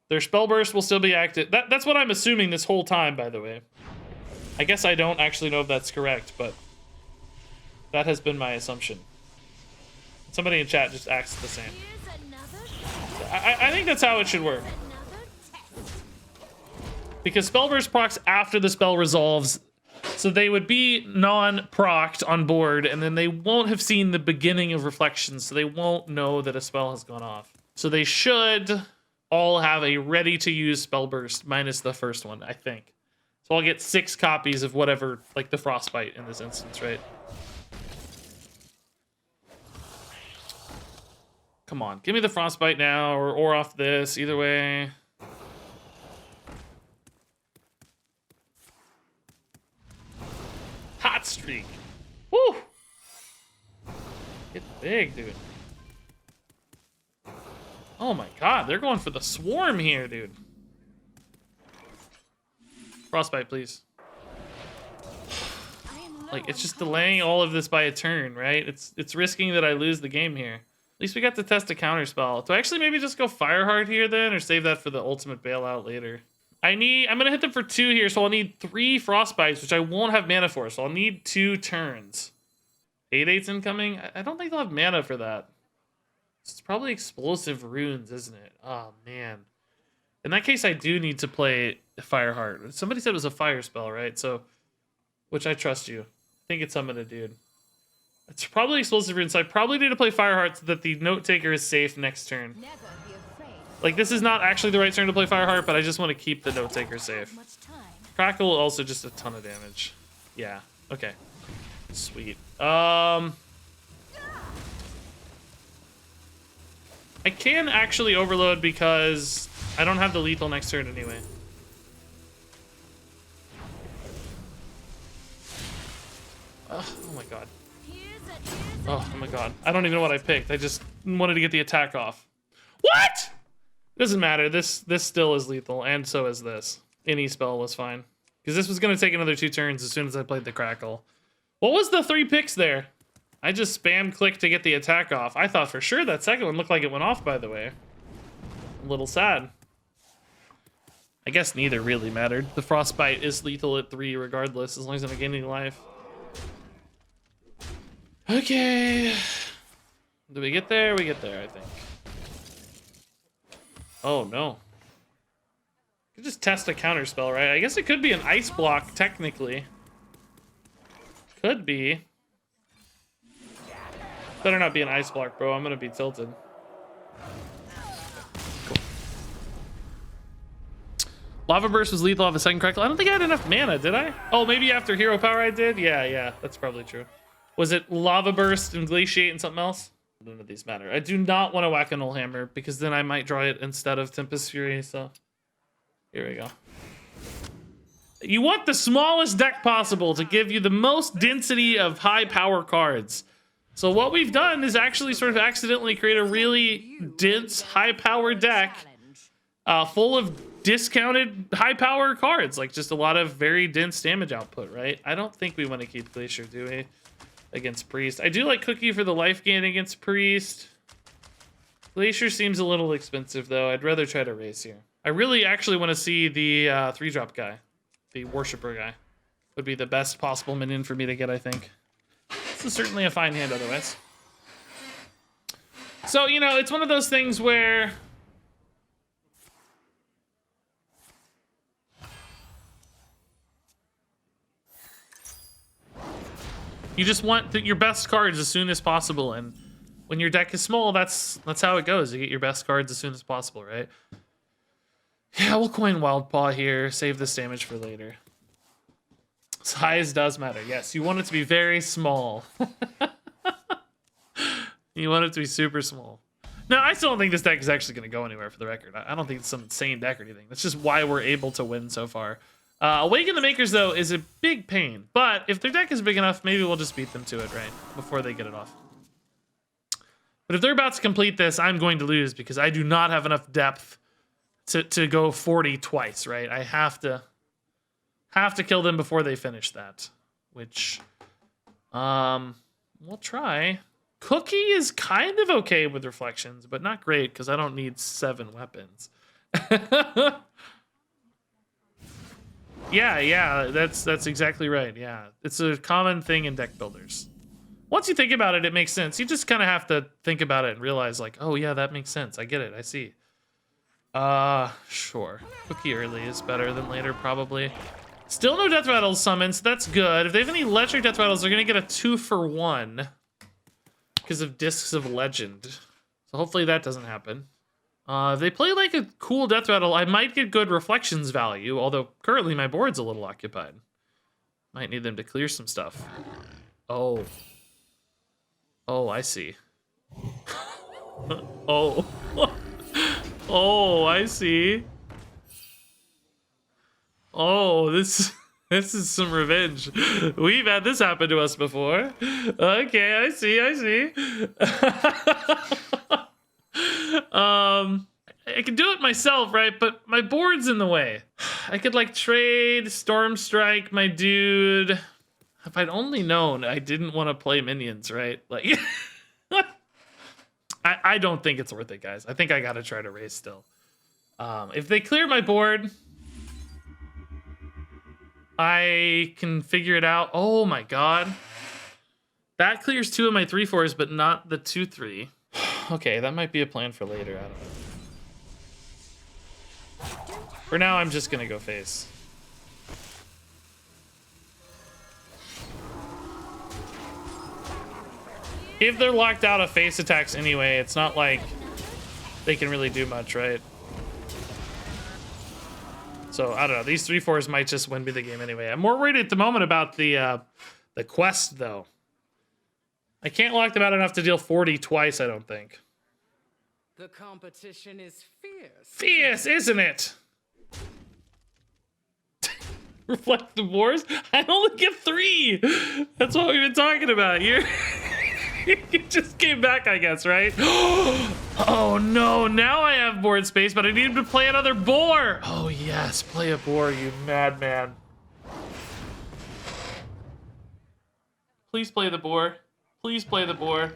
Their spell burst will still be active. That's what I'm assuming this whole time, by the way. I guess I don't actually know if that's correct, but that has been my assumption. Somebody in chat just asked the same. I think that's how it should work. Because spell burst procs after the spell resolves. So they would be non-procced on board, and then they won't have seen the beginning of Reflections, so they won't know that a spell has gone off. So they should all have a ready-to-use spell burst, minus the first one, I think. So I'll get 6 copies of whatever, like the Frostbite in this instance, right? Come on, give me the Frostbite now, or off this, either way. Hot streak. Woo! Get big, dude. Oh my god, they're going for the swarm here, dude. Frostbite, please. Like, it's just delaying all of this by a turn, right? It's risking that I lose the game here. At least we got to test a counterspell. Do I actually maybe just go Fireheart here then, or save that for the ultimate bailout later? I'm gonna hit them for 2 here, so I'll need 3 Frostbites, which I won't have mana for, so I'll need 2 turns. 8/8's incoming? I don't think they'll have mana for that. It's probably Explosive Runes, isn't it? Oh, man. In that case, I do need to play Fireheart. Somebody said it was a fire spell, right? So, which I trust you. I think it's summon a dude. It's probably Explosive Runes, so I probably need to play Fireheart so that the Note Taker is safe next turn. Never be afraid. Like, this is not actually the right turn to play Fireheart, but I just want to keep the Note Taker safe. Much time. Crackle also just a ton of damage. Yeah, okay. Sweet. I can actually overload because I don't have the lethal next turn anyway. Oh my god. Oh my god. I don't even know what I picked. I just wanted to get the attack off. What? Doesn't matter. This still is lethal, and so is this. Any spell was fine. Because this was going to take another 2 turns as soon as I played the Crackle. What was the 3 picks there? I just spam clicked to get the attack off. I thought for sure that second one looked like it went off, by the way. A little sad. I guess neither really mattered. The Frostbite is lethal at 3 regardless, as long as I'm not gaining life. Okay. Do we get there? We get there, I think. Oh, no. Could just test a counter spell, right? I guess it could be an ice block, technically. Could be. Better not be an ice block, bro. I'm gonna be tilted. Cool. Lava Burst was lethal off a second crackle. I don't think I had enough mana, did I? Oh, maybe after Hero Power I did? Yeah, that's probably true. Was it Lava Burst and Glaciate and something else? None of these matter. I do not want to whack a Null Hammer because then I might draw it instead of Tempest Fury, so here we go. You want the smallest deck possible to give you the most density of high power cards. So what we've done is actually sort of accidentally create a really dense high power deck full of discounted high power cards, like just a lot of very dense damage output, right? I don't think we want to keep Glacier, do we? Against Priest. I do like Cookie for the life gain against Priest. Glacier seems a little expensive though. I'd rather try to raise here. I really actually want to see the 3-drop guy. The Worshipper guy. Would be the best possible minion for me to get, I think. This is certainly a fine hand otherwise. So, you know, it's one of those things where you just want your best cards as soon as possible, and when your deck is small, that's how it goes. You get your best cards as soon as possible, right? Yeah, we'll coin Wild Paw here. Save this damage for later. Size does matter. Yes, you want it to be very small. You want it to be super small. Now, I still don't think this deck is actually going to go anywhere, for the record. I don't think it's some insane deck or anything. That's just why we're able to win so far. Awaken the Makers, though, is a big pain. But if their deck is big enough, maybe we'll just beat them to it, right? Before they get it off. But if they're about to complete this, I'm going to lose because I do not have enough depth to go 40 twice, right? I have to kill them before they finish that, which we'll try. Cookie is kind of okay with Reflections, but not great because I don't need 7 weapons. Yeah, that's exactly right. Yeah, it's a common thing in deck builders. Once you think about it, it makes sense. You just kind of have to think about it and realize, like, oh yeah, that makes sense. I get it. I see. Sure. Cookie early is better than later, probably. Still no Death Rattle summons, so that's good. If they have any Electric Death Rattles, they're gonna get a 2-for-1 because of Discs of Legend. So hopefully that doesn't happen. If they play like a cool Death Rattle, I might get good Reflections value, although currently my board's a little occupied. Might need them to clear some stuff. Oh. Oh, I see. Oh. Oh, I see. Oh, this is some revenge. We've had this happen to us before. Okay, I see. I could do it myself, right? But my board's in the way. I could like trade Storm Strike my dude. If I'd only known I didn't want to play minions, right? Like I don't think it's worth it, guys. I think I gotta try to raise still. If they clear my board, I can figure it out. Oh my god. That clears 2 of my 3/4s, but not the 2/3. Okay, that might be a plan for later. I don't know. For now, I'm just gonna go face. If they're locked out of face attacks anyway, it's not like they can really do much, right? So, I don't know. These 3/4s might just win me the game anyway. I'm more worried at the moment about the quest, though. I can't lock them out enough to deal 40 twice, I don't think. The competition is fierce. Fierce, isn't it? Reflect the wars? I only get 3! That's what we've been talking about. You just came back, I guess, right? Oh no, now I have board space, but I need to play another boar. Oh yes, play a boar, you madman. Please play the boar. Please play the boar.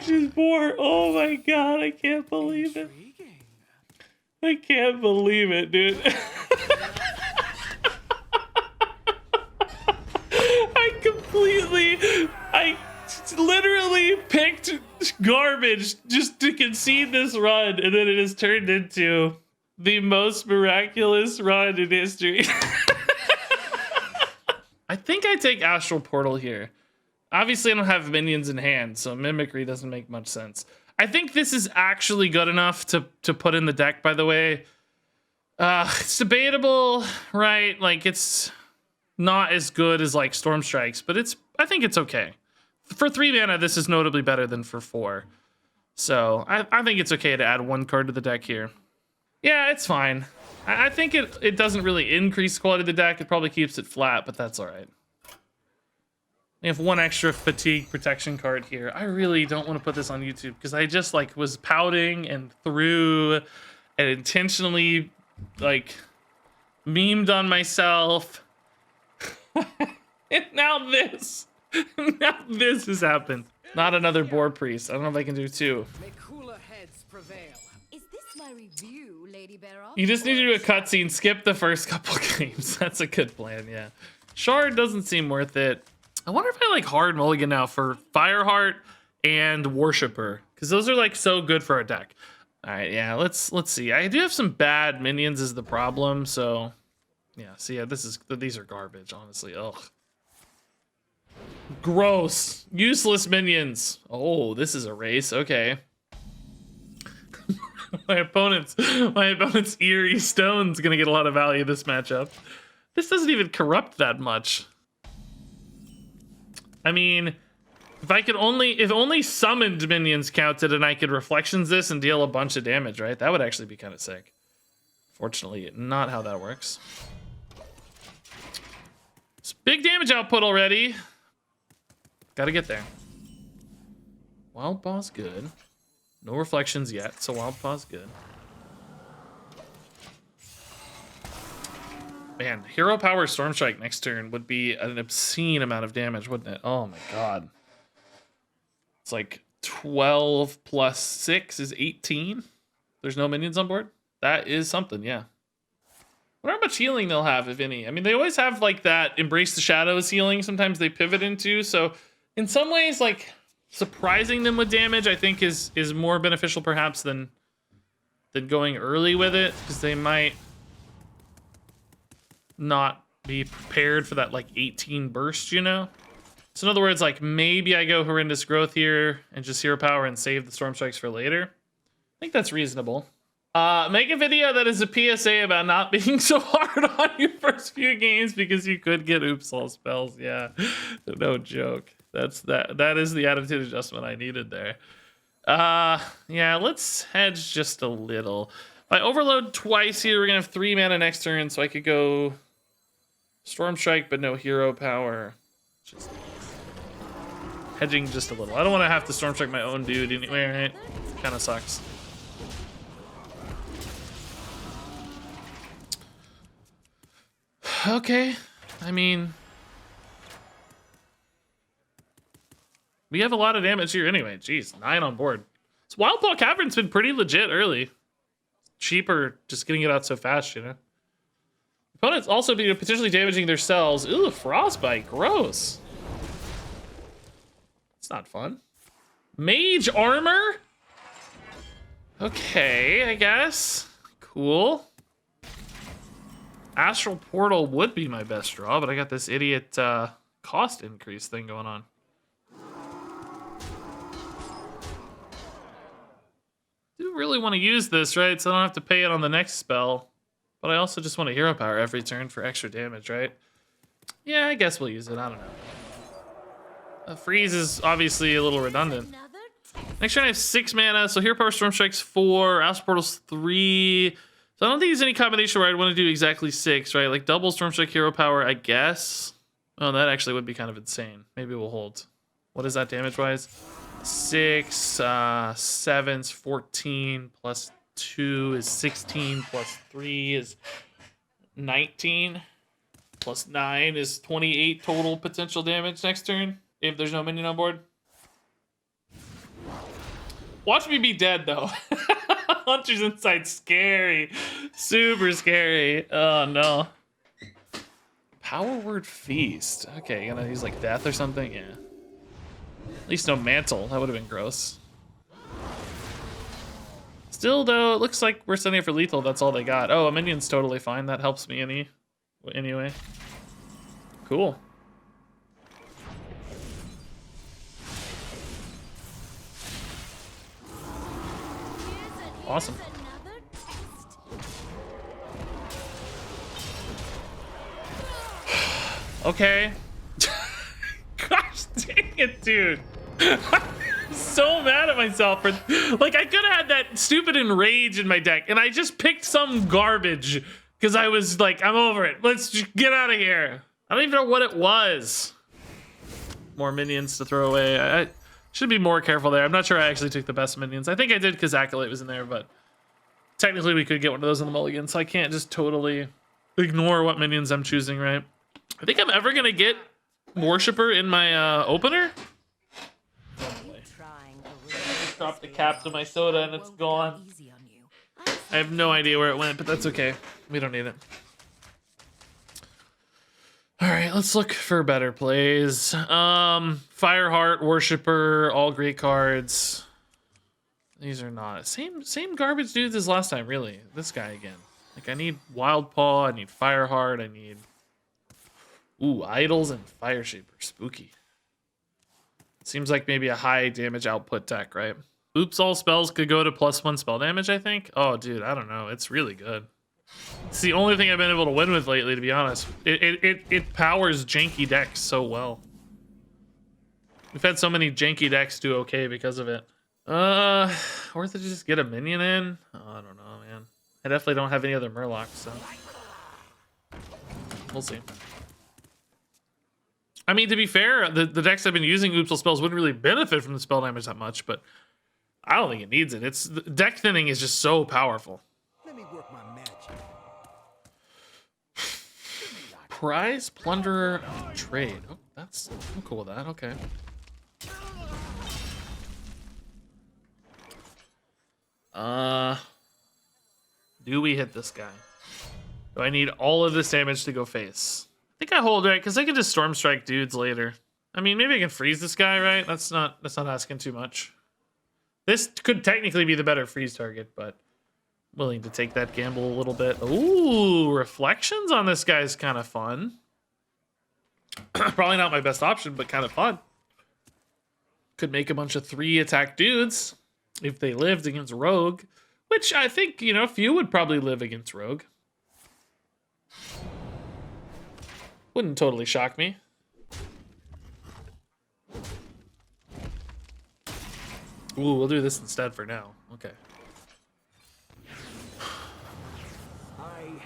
Reflections 4. Oh my god, I can't believe it. Intriguing. I can't believe it, dude. I literally picked garbage just to concede this run, and then it has turned into the most miraculous run in history. I think I take Astral Portal here. Obviously, I don't have minions in hand, so Mimicry doesn't make much sense. I think this is actually good enough to put in the deck, by the way. It's debatable, right? Like, it's not as good as, like, Storm Strikes, but I think it's okay. For 3 mana, this is notably better than for 4. So, I think it's okay to add 1 card to the deck here. Yeah, it's fine. I think it doesn't really increase the quality of the deck. It probably keeps it flat, but that's all right. We have 1 extra fatigue protection card here. I really don't want to put this on YouTube because I just like was pouting and threw and intentionally like memed on myself. And now this has happened. Not another boar priest. I don't know if I can do 2. May cooler heads prevail. Is this my review, Lady Bearoff? You just need to do a cutscene, skip the first couple games. That's a good plan, yeah. Shard doesn't seem worth it. I wonder if I like hard mulligan now for Fireheart and Worshipper, because those are like so good for our deck. All right, yeah, let's see. I do have some bad minions is the problem, so yeah. See, yeah, these are garbage, honestly. Ugh. Gross, useless minions. Oh, this is a race. Okay. my opponent's Eerie Stone's gonna get a lot of value this matchup. This doesn't even corrupt that much. I mean, if only summoned minions counted and I could Reflections this and deal a bunch of damage, right? That would actually be kind of sick. Fortunately, not how that works. It's big damage output already. Gotta get there. Wild Paw's good. No Reflections yet, so Wild Paw's good. Man, Hero Power Storm Strike next turn would be an obscene amount of damage, wouldn't it? Oh my god. It's like 12 plus 6 is 18. There's no minions on board? That is something, yeah. I wonder how much healing they'll have, if any. I mean, they always have like that Embrace the Shadows healing sometimes they pivot into, so in some ways, like, surprising them with damage, I think is more beneficial perhaps than going early with it, because they might not be prepared for that like 18 burst, you know? So in other words, like maybe I go Horrendous Growth here and just Hero Power and save the Storm Strikes for later. I think that's reasonable. Make a video that is a PSA about not being so hard on your first few games because you could get oops all spells. Yeah, no joke. That is the attitude adjustment I needed there. Yeah, let's hedge just a little. If I overload twice here, we're gonna have 3 mana next turn, so I could go Storm Strike, but no Hero Power. Just hedging just a little. I don't want to have to Storm Strike my own dude anyway, right? Kind of sucks. Okay, I mean, we have a lot of damage here anyway. Jeez, 9 on board. So Wild Paw Cavern's been pretty legit early. Cheaper just getting it out so fast, you know? Opponents also be potentially damaging their cells. Ooh, Frostbite, gross. It's not fun. Mage Armor? Okay, I guess. Cool. Astral Portal would be my best draw, but I got this idiot cost increase thing going on. Do really want to use this, right? So I don't have to pay it on the next spell. But I also just want a Hero Power every turn for extra damage, right? Yeah, I guess we'll use it. I don't know. Freeze is obviously a little redundant. Next turn I have 6 mana, so Hero Power Storm Strike's 4, Astral Portal's 3. So I don't think there's any combination where I'd want to do exactly 6, right? Like double Storm Strike Hero Power, I guess. Oh, that actually would be kind of insane. Maybe we'll hold. What is that damage-wise? 6, 7's 14, plus 2 is 16, plus 3 is 19, plus 9 is 28 total potential damage next turn, if there's no minion on board. Watch me be dead though. Hunter's Insight, scary. Super scary. Oh no. Power word feast. Okay, you gonna use like death or something? Yeah. At least no mantle. That would have been gross. Still though, it looks like we're sending it for lethal. That's all they got. Oh, a minion's totally fine. That helps me anyway. Cool. Awesome. Okay. Gosh dang it, dude. I'm so mad at myself for like I could have had that stupid enrage in my deck and I just picked some garbage because I was like, I'm over it. Let's just get out of here. I don't even know what it was. More minions to throw away. I should be more careful there. I'm not sure I actually took the best minions. I think I did because Acolyte was in there, but technically we could get one of those in the mulligan, so I can't just totally ignore what minions I'm choosing, right? I think I'm ever gonna get Worshipper in my opener. Drop the cap to my soda and it's gone. I have no idea where it went, but that's okay. We don't need it. All right, let's look for better plays. Fireheart, Worshipper, all great cards. These are not same garbage dudes as last time, really. This guy again. Like I need Wild Paw, I need Fireheart, I need Idols and Fire Shaper. Spooky. Seems like maybe a high damage output deck, right? Oops, all spells could go to +1 spell damage, I think. Oh, dude, I don't know. It's really good. It's the only thing I've been able to win with lately, to be honest. It powers janky decks so well. We've had so many janky decks do okay because of it. Worth it to just get a minion in? Oh, I don't know, man. I definitely don't have any other Murlocs, so we'll see. I mean, to be fair, the decks I've been using Oops All Spells wouldn't really benefit from the spell damage that much, but I don't think it needs it. It's deck thinning is just so powerful. Let me work my magic. Prize Plunderer Trade. Oh, I'm cool with that. Okay. Do we hit this guy? Do I need all of this damage to go face? I think I hold, right? Because I can just Storm Strike dudes later. I mean, maybe I can freeze this guy, right? That's not asking too much. This could technically be the better freeze target, but willing to take that gamble a little bit. Ooh, Reflections on this guy's kind of fun. Probably not my best option, but kind of fun. Could make a bunch of 3-attack dudes if they lived against Rogue, which I think, you know, few would probably live against Rogue. Wouldn't totally shock me. Ooh, we'll do this instead for now. Okay.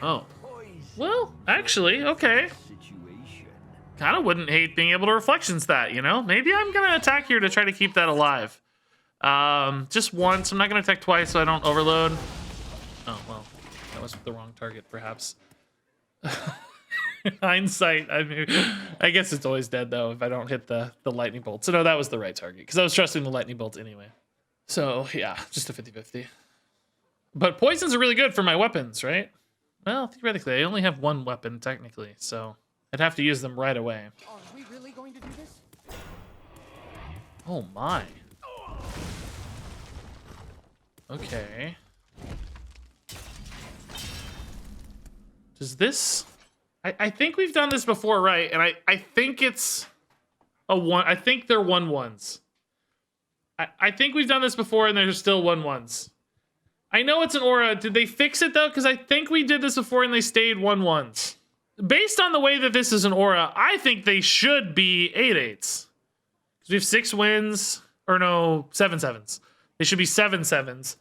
Oh. Well, actually, okay. Kind of wouldn't hate being able to Reflections that, you know? Maybe I'm going to attack here to try to keep that alive. Just once. I'm not going to attack twice so I don't overload. Oh, well. That was the wrong target, perhaps. Hindsight, I guess it's always dead, though, if I don't hit the lightning bolt. So, no, that was the right target, because I was trusting the lightning bolt anyway. So, yeah, just a 50-50. But poisons are really good for my weapons, right? Well, theoretically, I only have one weapon, technically, so I'd have to use them right away. Are we really going to do this? Oh, my. Okay. Does this... I think we've done this before, right? And I think it's a 1... I think they're 1/1s. I think we've done this before and they're still 1/1s. I know it's an aura. Did they fix it, though? Because I think we did this before and they stayed 1/1s. Based on the way that this is an aura, I think they should be 8/8s. Because we have 6 wins. Or no, 7/7s. They should be 7/7s.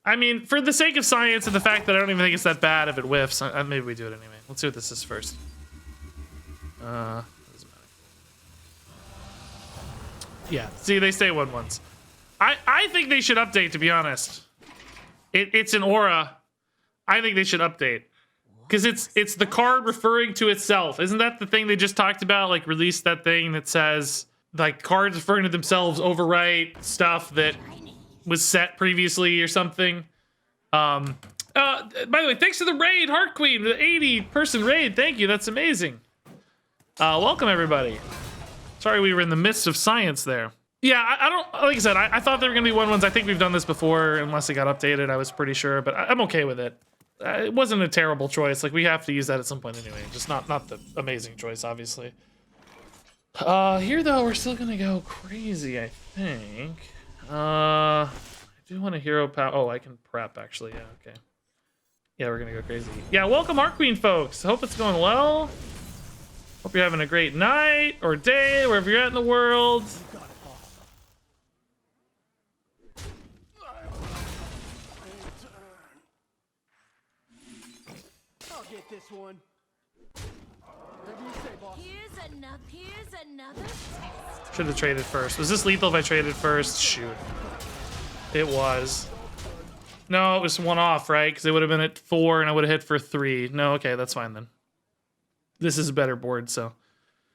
I mean, for the sake of science and the fact that I don't even think it's that bad if it whiffs, maybe we do it anyway. Let's see what this is first. Doesn't matter. Yeah, see, they stay 1/1s. I think they should update, to be honest. It's an aura. I think they should update. Because it's the card referring to itself. Isn't that the thing they just talked about? Like, release that thing that says, like, cards referring to themselves overwrite stuff that was set previously or something. By the way, thanks to the raid, Heart Queen, the 80-person raid. Thank you. That's amazing. Welcome, everybody. Sorry we were in the midst of science there. Yeah, I don't, like I said, I thought there were going to be 1-1s. I think we've done this before, unless it got updated. I was pretty sure, but I'm okay with it. It wasn't a terrible choice. Like, we have to use that at some point anyway. Just not the amazing choice, obviously. Here, though, we're still going to go crazy, I think. I do want a hero power. Oh, I can prep, actually. Yeah, okay. Yeah, we're going to go crazy. Yeah, welcome, Heart Queen, folks. Hope it's going well. Hope you're having a great night or day, wherever you're at in the world. I'll get this one. Whatever you say, boss. Here's another test. Should have traded first. Was this lethal if I traded first? Shoot. It was. No, it was 1 off, right? Because it would have been at 4 and I would have hit for 3. No, okay, that's fine then. This is a better board, so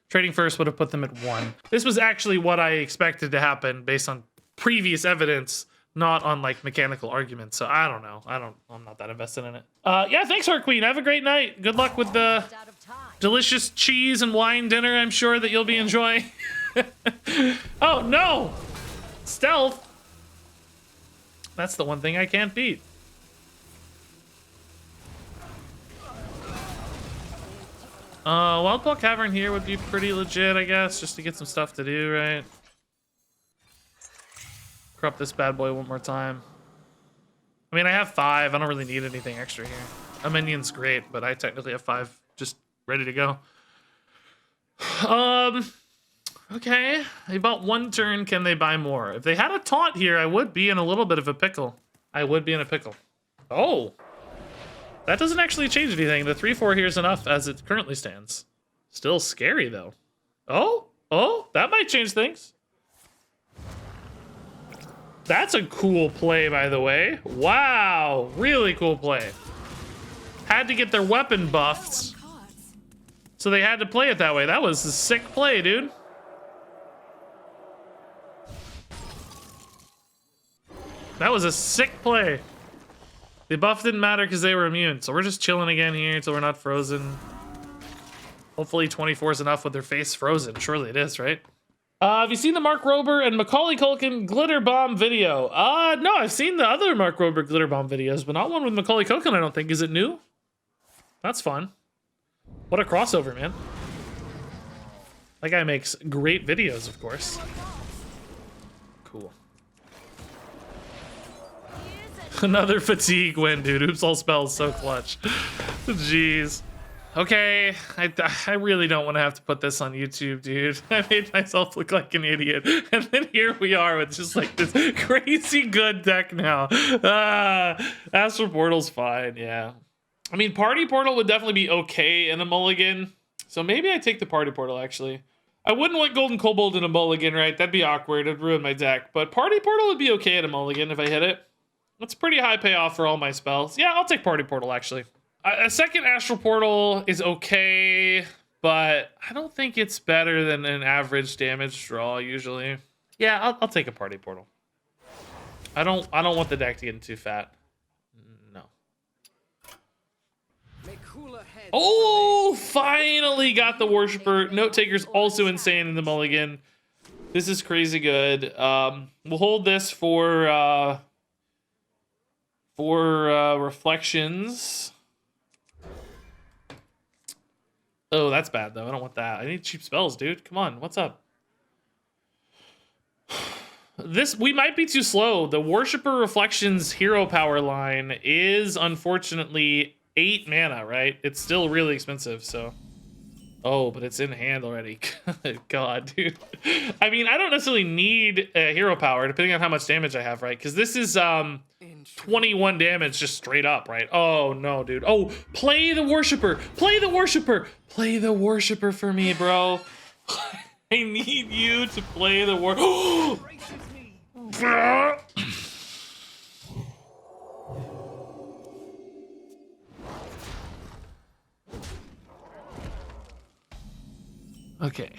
trading first would have put them at 1. This was actually what I expected to happen based on previous evidence, not on like mechanical arguments. So I don't know. I'm not that invested in it. Yeah, thanks, Heart Queen. Have a great night. Good luck with the Out of time. delicious cheese and wine dinner, I'm sure that you'll be enjoying. Oh no! Stealth. That's the one thing I can't beat. Wildpaw Cavern here would be pretty legit, I guess, just to get some stuff to do, right? Corrupt this bad boy one more time. I mean, I have 5. I don't really need anything extra here. A minion's great, but I technically have 5 just ready to go. Okay. They bought 1 turn. Can they buy more? If they had a taunt here, I would be in a little bit of a pickle. I would be in a pickle. Oh. That doesn't actually change anything. The 3-4 here is enough as it currently stands. Still scary, though. Oh, that might change things. That's a cool play, by the way. Wow, really cool play. Had to get their weapon buffed, so they had to play it that way. That was a sick play, dude. That was a sick play. The buff didn't matter because they were immune, so we're just chilling again here until we're not frozen. Hopefully 24 is enough with their face frozen. Surely it is, right? Have you seen the Mark Rober and Macaulay Culkin glitter bomb video? No, I've seen the other Mark Rober glitter bomb videos, but not one with Macaulay Culkin, I don't think. Is it new? That's fun. What a crossover, man. That guy makes great videos, of course. Cool. Another fatigue win, dude. Oops, all spells so clutch. Jeez. Okay, I really don't want to have to put this on YouTube, dude. I made myself look like an idiot. And then here we are with just like this crazy good deck now. Astral Portal's fine, yeah. I mean, Party Portal would definitely be okay in a mulligan. So maybe I take the Party Portal, actually. I wouldn't want Golden Kobold in a mulligan, right? That'd be awkward. It'd ruin my deck. But Party Portal would be okay in a mulligan if I hit it. That's pretty high payoff for all my spells. Yeah, I'll take Party Portal, actually. A second Astral Portal is okay, but I don't think it's better than an average damage draw, usually. Yeah, I'll take a Party Portal. I don't want the deck to get too fat. No. Oh, finally got the Worshipper. Note Taker's also insane in the mulligan. This is crazy good. We'll hold this for reflections. Oh, that's bad though. I don't want that. I need cheap spells, dude. Come on, what's up? We might be too slow. The Worshipper Reflections hero power line is unfortunately 8 mana, right? It's still really expensive, so. Oh, but it's in hand already. God, dude. I mean, I don't necessarily need a hero power, depending on how much damage I have, right? Because this is 21 damage just straight up, right? Oh, no, dude. Oh, play the Worshipper. Play the Worshipper. Play the Worshipper for me, bro. I need you to play the Okay.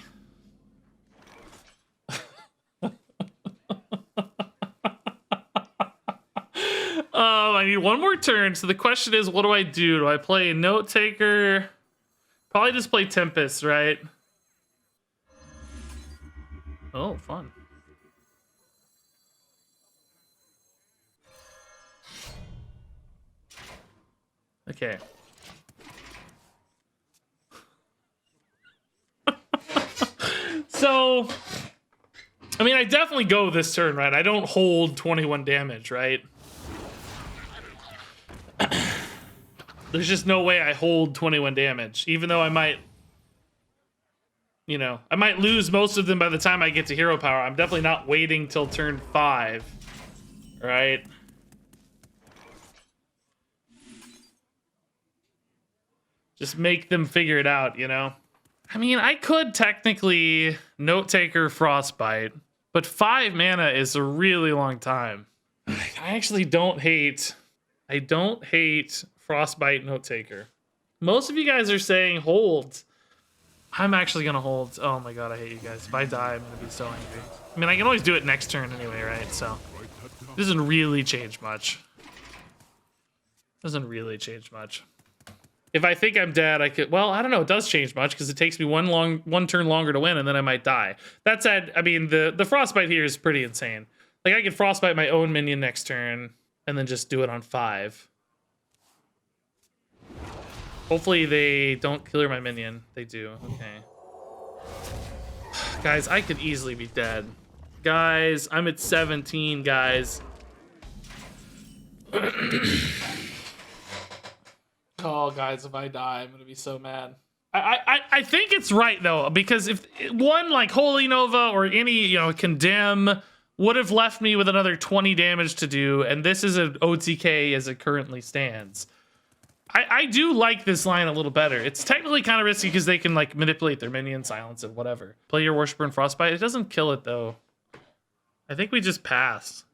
I need one more turn. So the question is, what do I do? Do I play Note Taker? Probably just play Tempest, right? Oh, fun. Okay. So, I mean, I definitely go this turn, right? I don't hold 21 damage, right? There's just no way I hold 21 damage, even though I might, you know, I might lose most of them by the time I get to hero power. I'm definitely not waiting till turn 5, right? Just make them figure it out, you know? I mean, I could technically Note Taker Frostbite, but 5 mana is a really long time. I actually don't hate... I don't hate Frostbite Note Taker. Most of you guys are saying hold. I'm actually gonna hold. Oh my god, I hate you guys. If I die, I'm gonna be so angry. I mean, I can always do it next turn anyway, right? So, it doesn't really change much. Doesn't really change much. If I think I'm dead, I could... Well, I don't know. It does change much because it takes me one turn longer to win, and then I might die. That said, I mean, the Frostbite here is pretty insane. Like, I could Frostbite my own minion next turn, and then just do it on 5. Hopefully they don't clear my minion. They do. Okay. Guys, I could easily be dead. Guys, I'm at 17, guys. Oh, guys, if I die, I'm gonna be so mad. I think it's right though, because if one like Holy Nova or any, you know, Condemn would have left me with another 20 damage to do, and this is an OTK as it currently stands. I do like this line a little better. It's technically kind of risky because they can like manipulate their minion, silence it, whatever. Play your Worshipper and Frostbite. It doesn't kill it though. I think we just pass.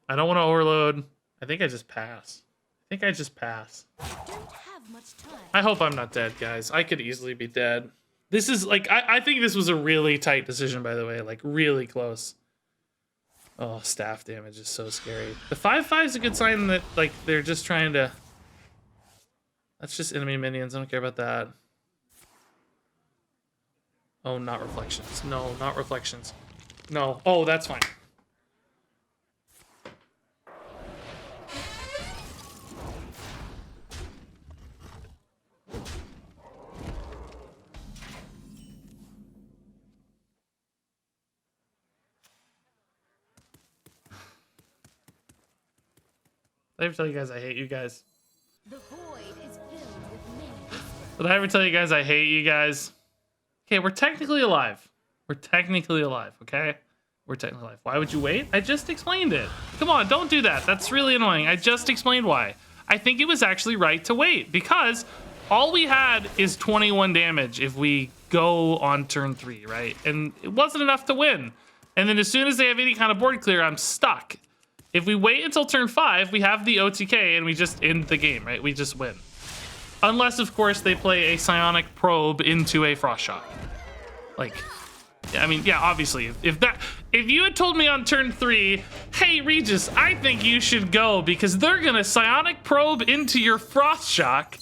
I don't want to overload. I think I just pass. I think I just pass. Don't have much time. I hope I'm not dead, guys. I could easily be dead. This is like, I think this was a really tight decision, by the way. Like, really close. Oh, staff damage is so scary. The 5/5 is a good sign that, like, they're just trying to... That's just enemy minions. I don't care about that. Oh, not reflections. No, not reflections. No. Oh, that's fine. Did I ever tell you guys I hate you guys? The void is filled with many whispers. Did I ever tell you guys I hate you guys? Okay, we're technically alive. We're technically alive, okay? We're technically alive. Why would you wait? I just explained it. Come on, don't do that. That's really annoying. I just explained why. I think it was actually right to wait because all we had is 21 damage if we go on turn 3, right? And it wasn't enough to win. And then as soon as they have any kind of board clear, I'm stuck. If we wait until turn 5, we have the OTK and we just end the game, right? We just win. Unless, of course, they play a Psionic Probe into a Frost Shock. Like, I mean, yeah, obviously. If you had told me on turn 3, hey, Regis, I think you should go because they're going to Psionic Probe into your Frost Shock,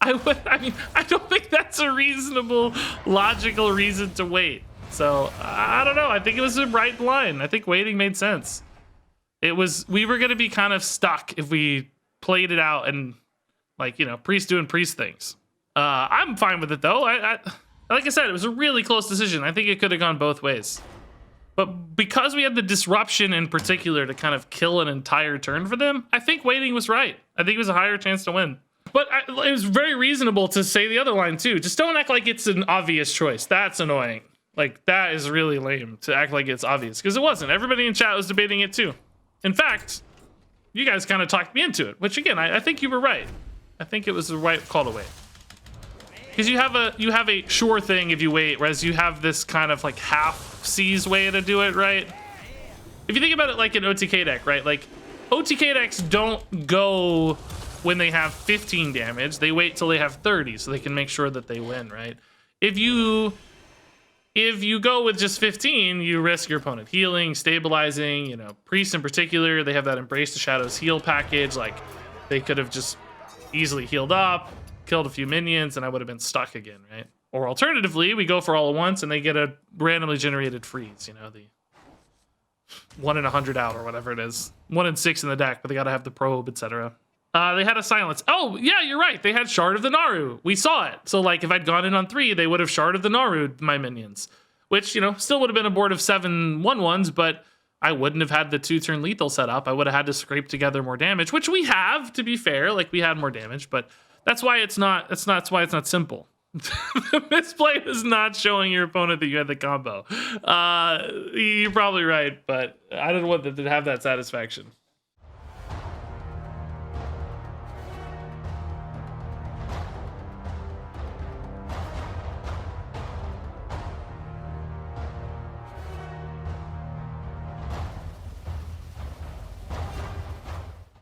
I mean, I don't think that's a reasonable, logical reason to wait. So, I don't know. I think it was the right line. I think waiting made sense. We were going to be kind of stuck if we played it out and, like, you know, priest doing priest things. I'm fine with it, though. Like I said, it was a really close decision. I think it could have gone both ways. But because we had the disruption in particular to kind of kill an entire turn for them, I think waiting was right. I think it was a higher chance to win. But it was very reasonable to say the other line, too. Just don't act like it's an obvious choice. That's annoying. Like, that is really lame to act like it's obvious. Because it wasn't. Everybody in chat was debating it, too. In fact, you guys kind of talked me into it, which again, I think you were right. I think it was the right call to wait. Because you have a sure thing if you wait, whereas you have this kind of like half seas way to do it, right? If you think about it like an OTK deck, right? Like OTK decks don't go when they have 15 damage. They wait till they have 30 so they can make sure that they win, right? If you If you go with just 15, you risk your opponent healing, stabilizing, you know, Priest in particular, they have that Embrace the Shadows heal package. Like, they could have just easily healed up, killed a few minions, and I would have been stuck again, right? Or alternatively, we go for all at once and they get a randomly generated freeze, you know, the 1 in 100 out or whatever it is. 1 in 6 in the deck, but they gotta have the probe, etc. They had a silence. Oh, yeah, you're right. They had Shard of the Naru. We saw it. So, like, if I'd gone in on 3, they would have Shard of the Naru my minions. Which, you know, still would have been a board of 7 1/1s, but I wouldn't have had the 2-turn lethal set up. I would have had to scrape together more damage, which we have, to be fair. Like, we had more damage, but that's why it's not simple. The misplay is not showing your opponent that you had the combo. You're probably right, but I don't want them to have that satisfaction.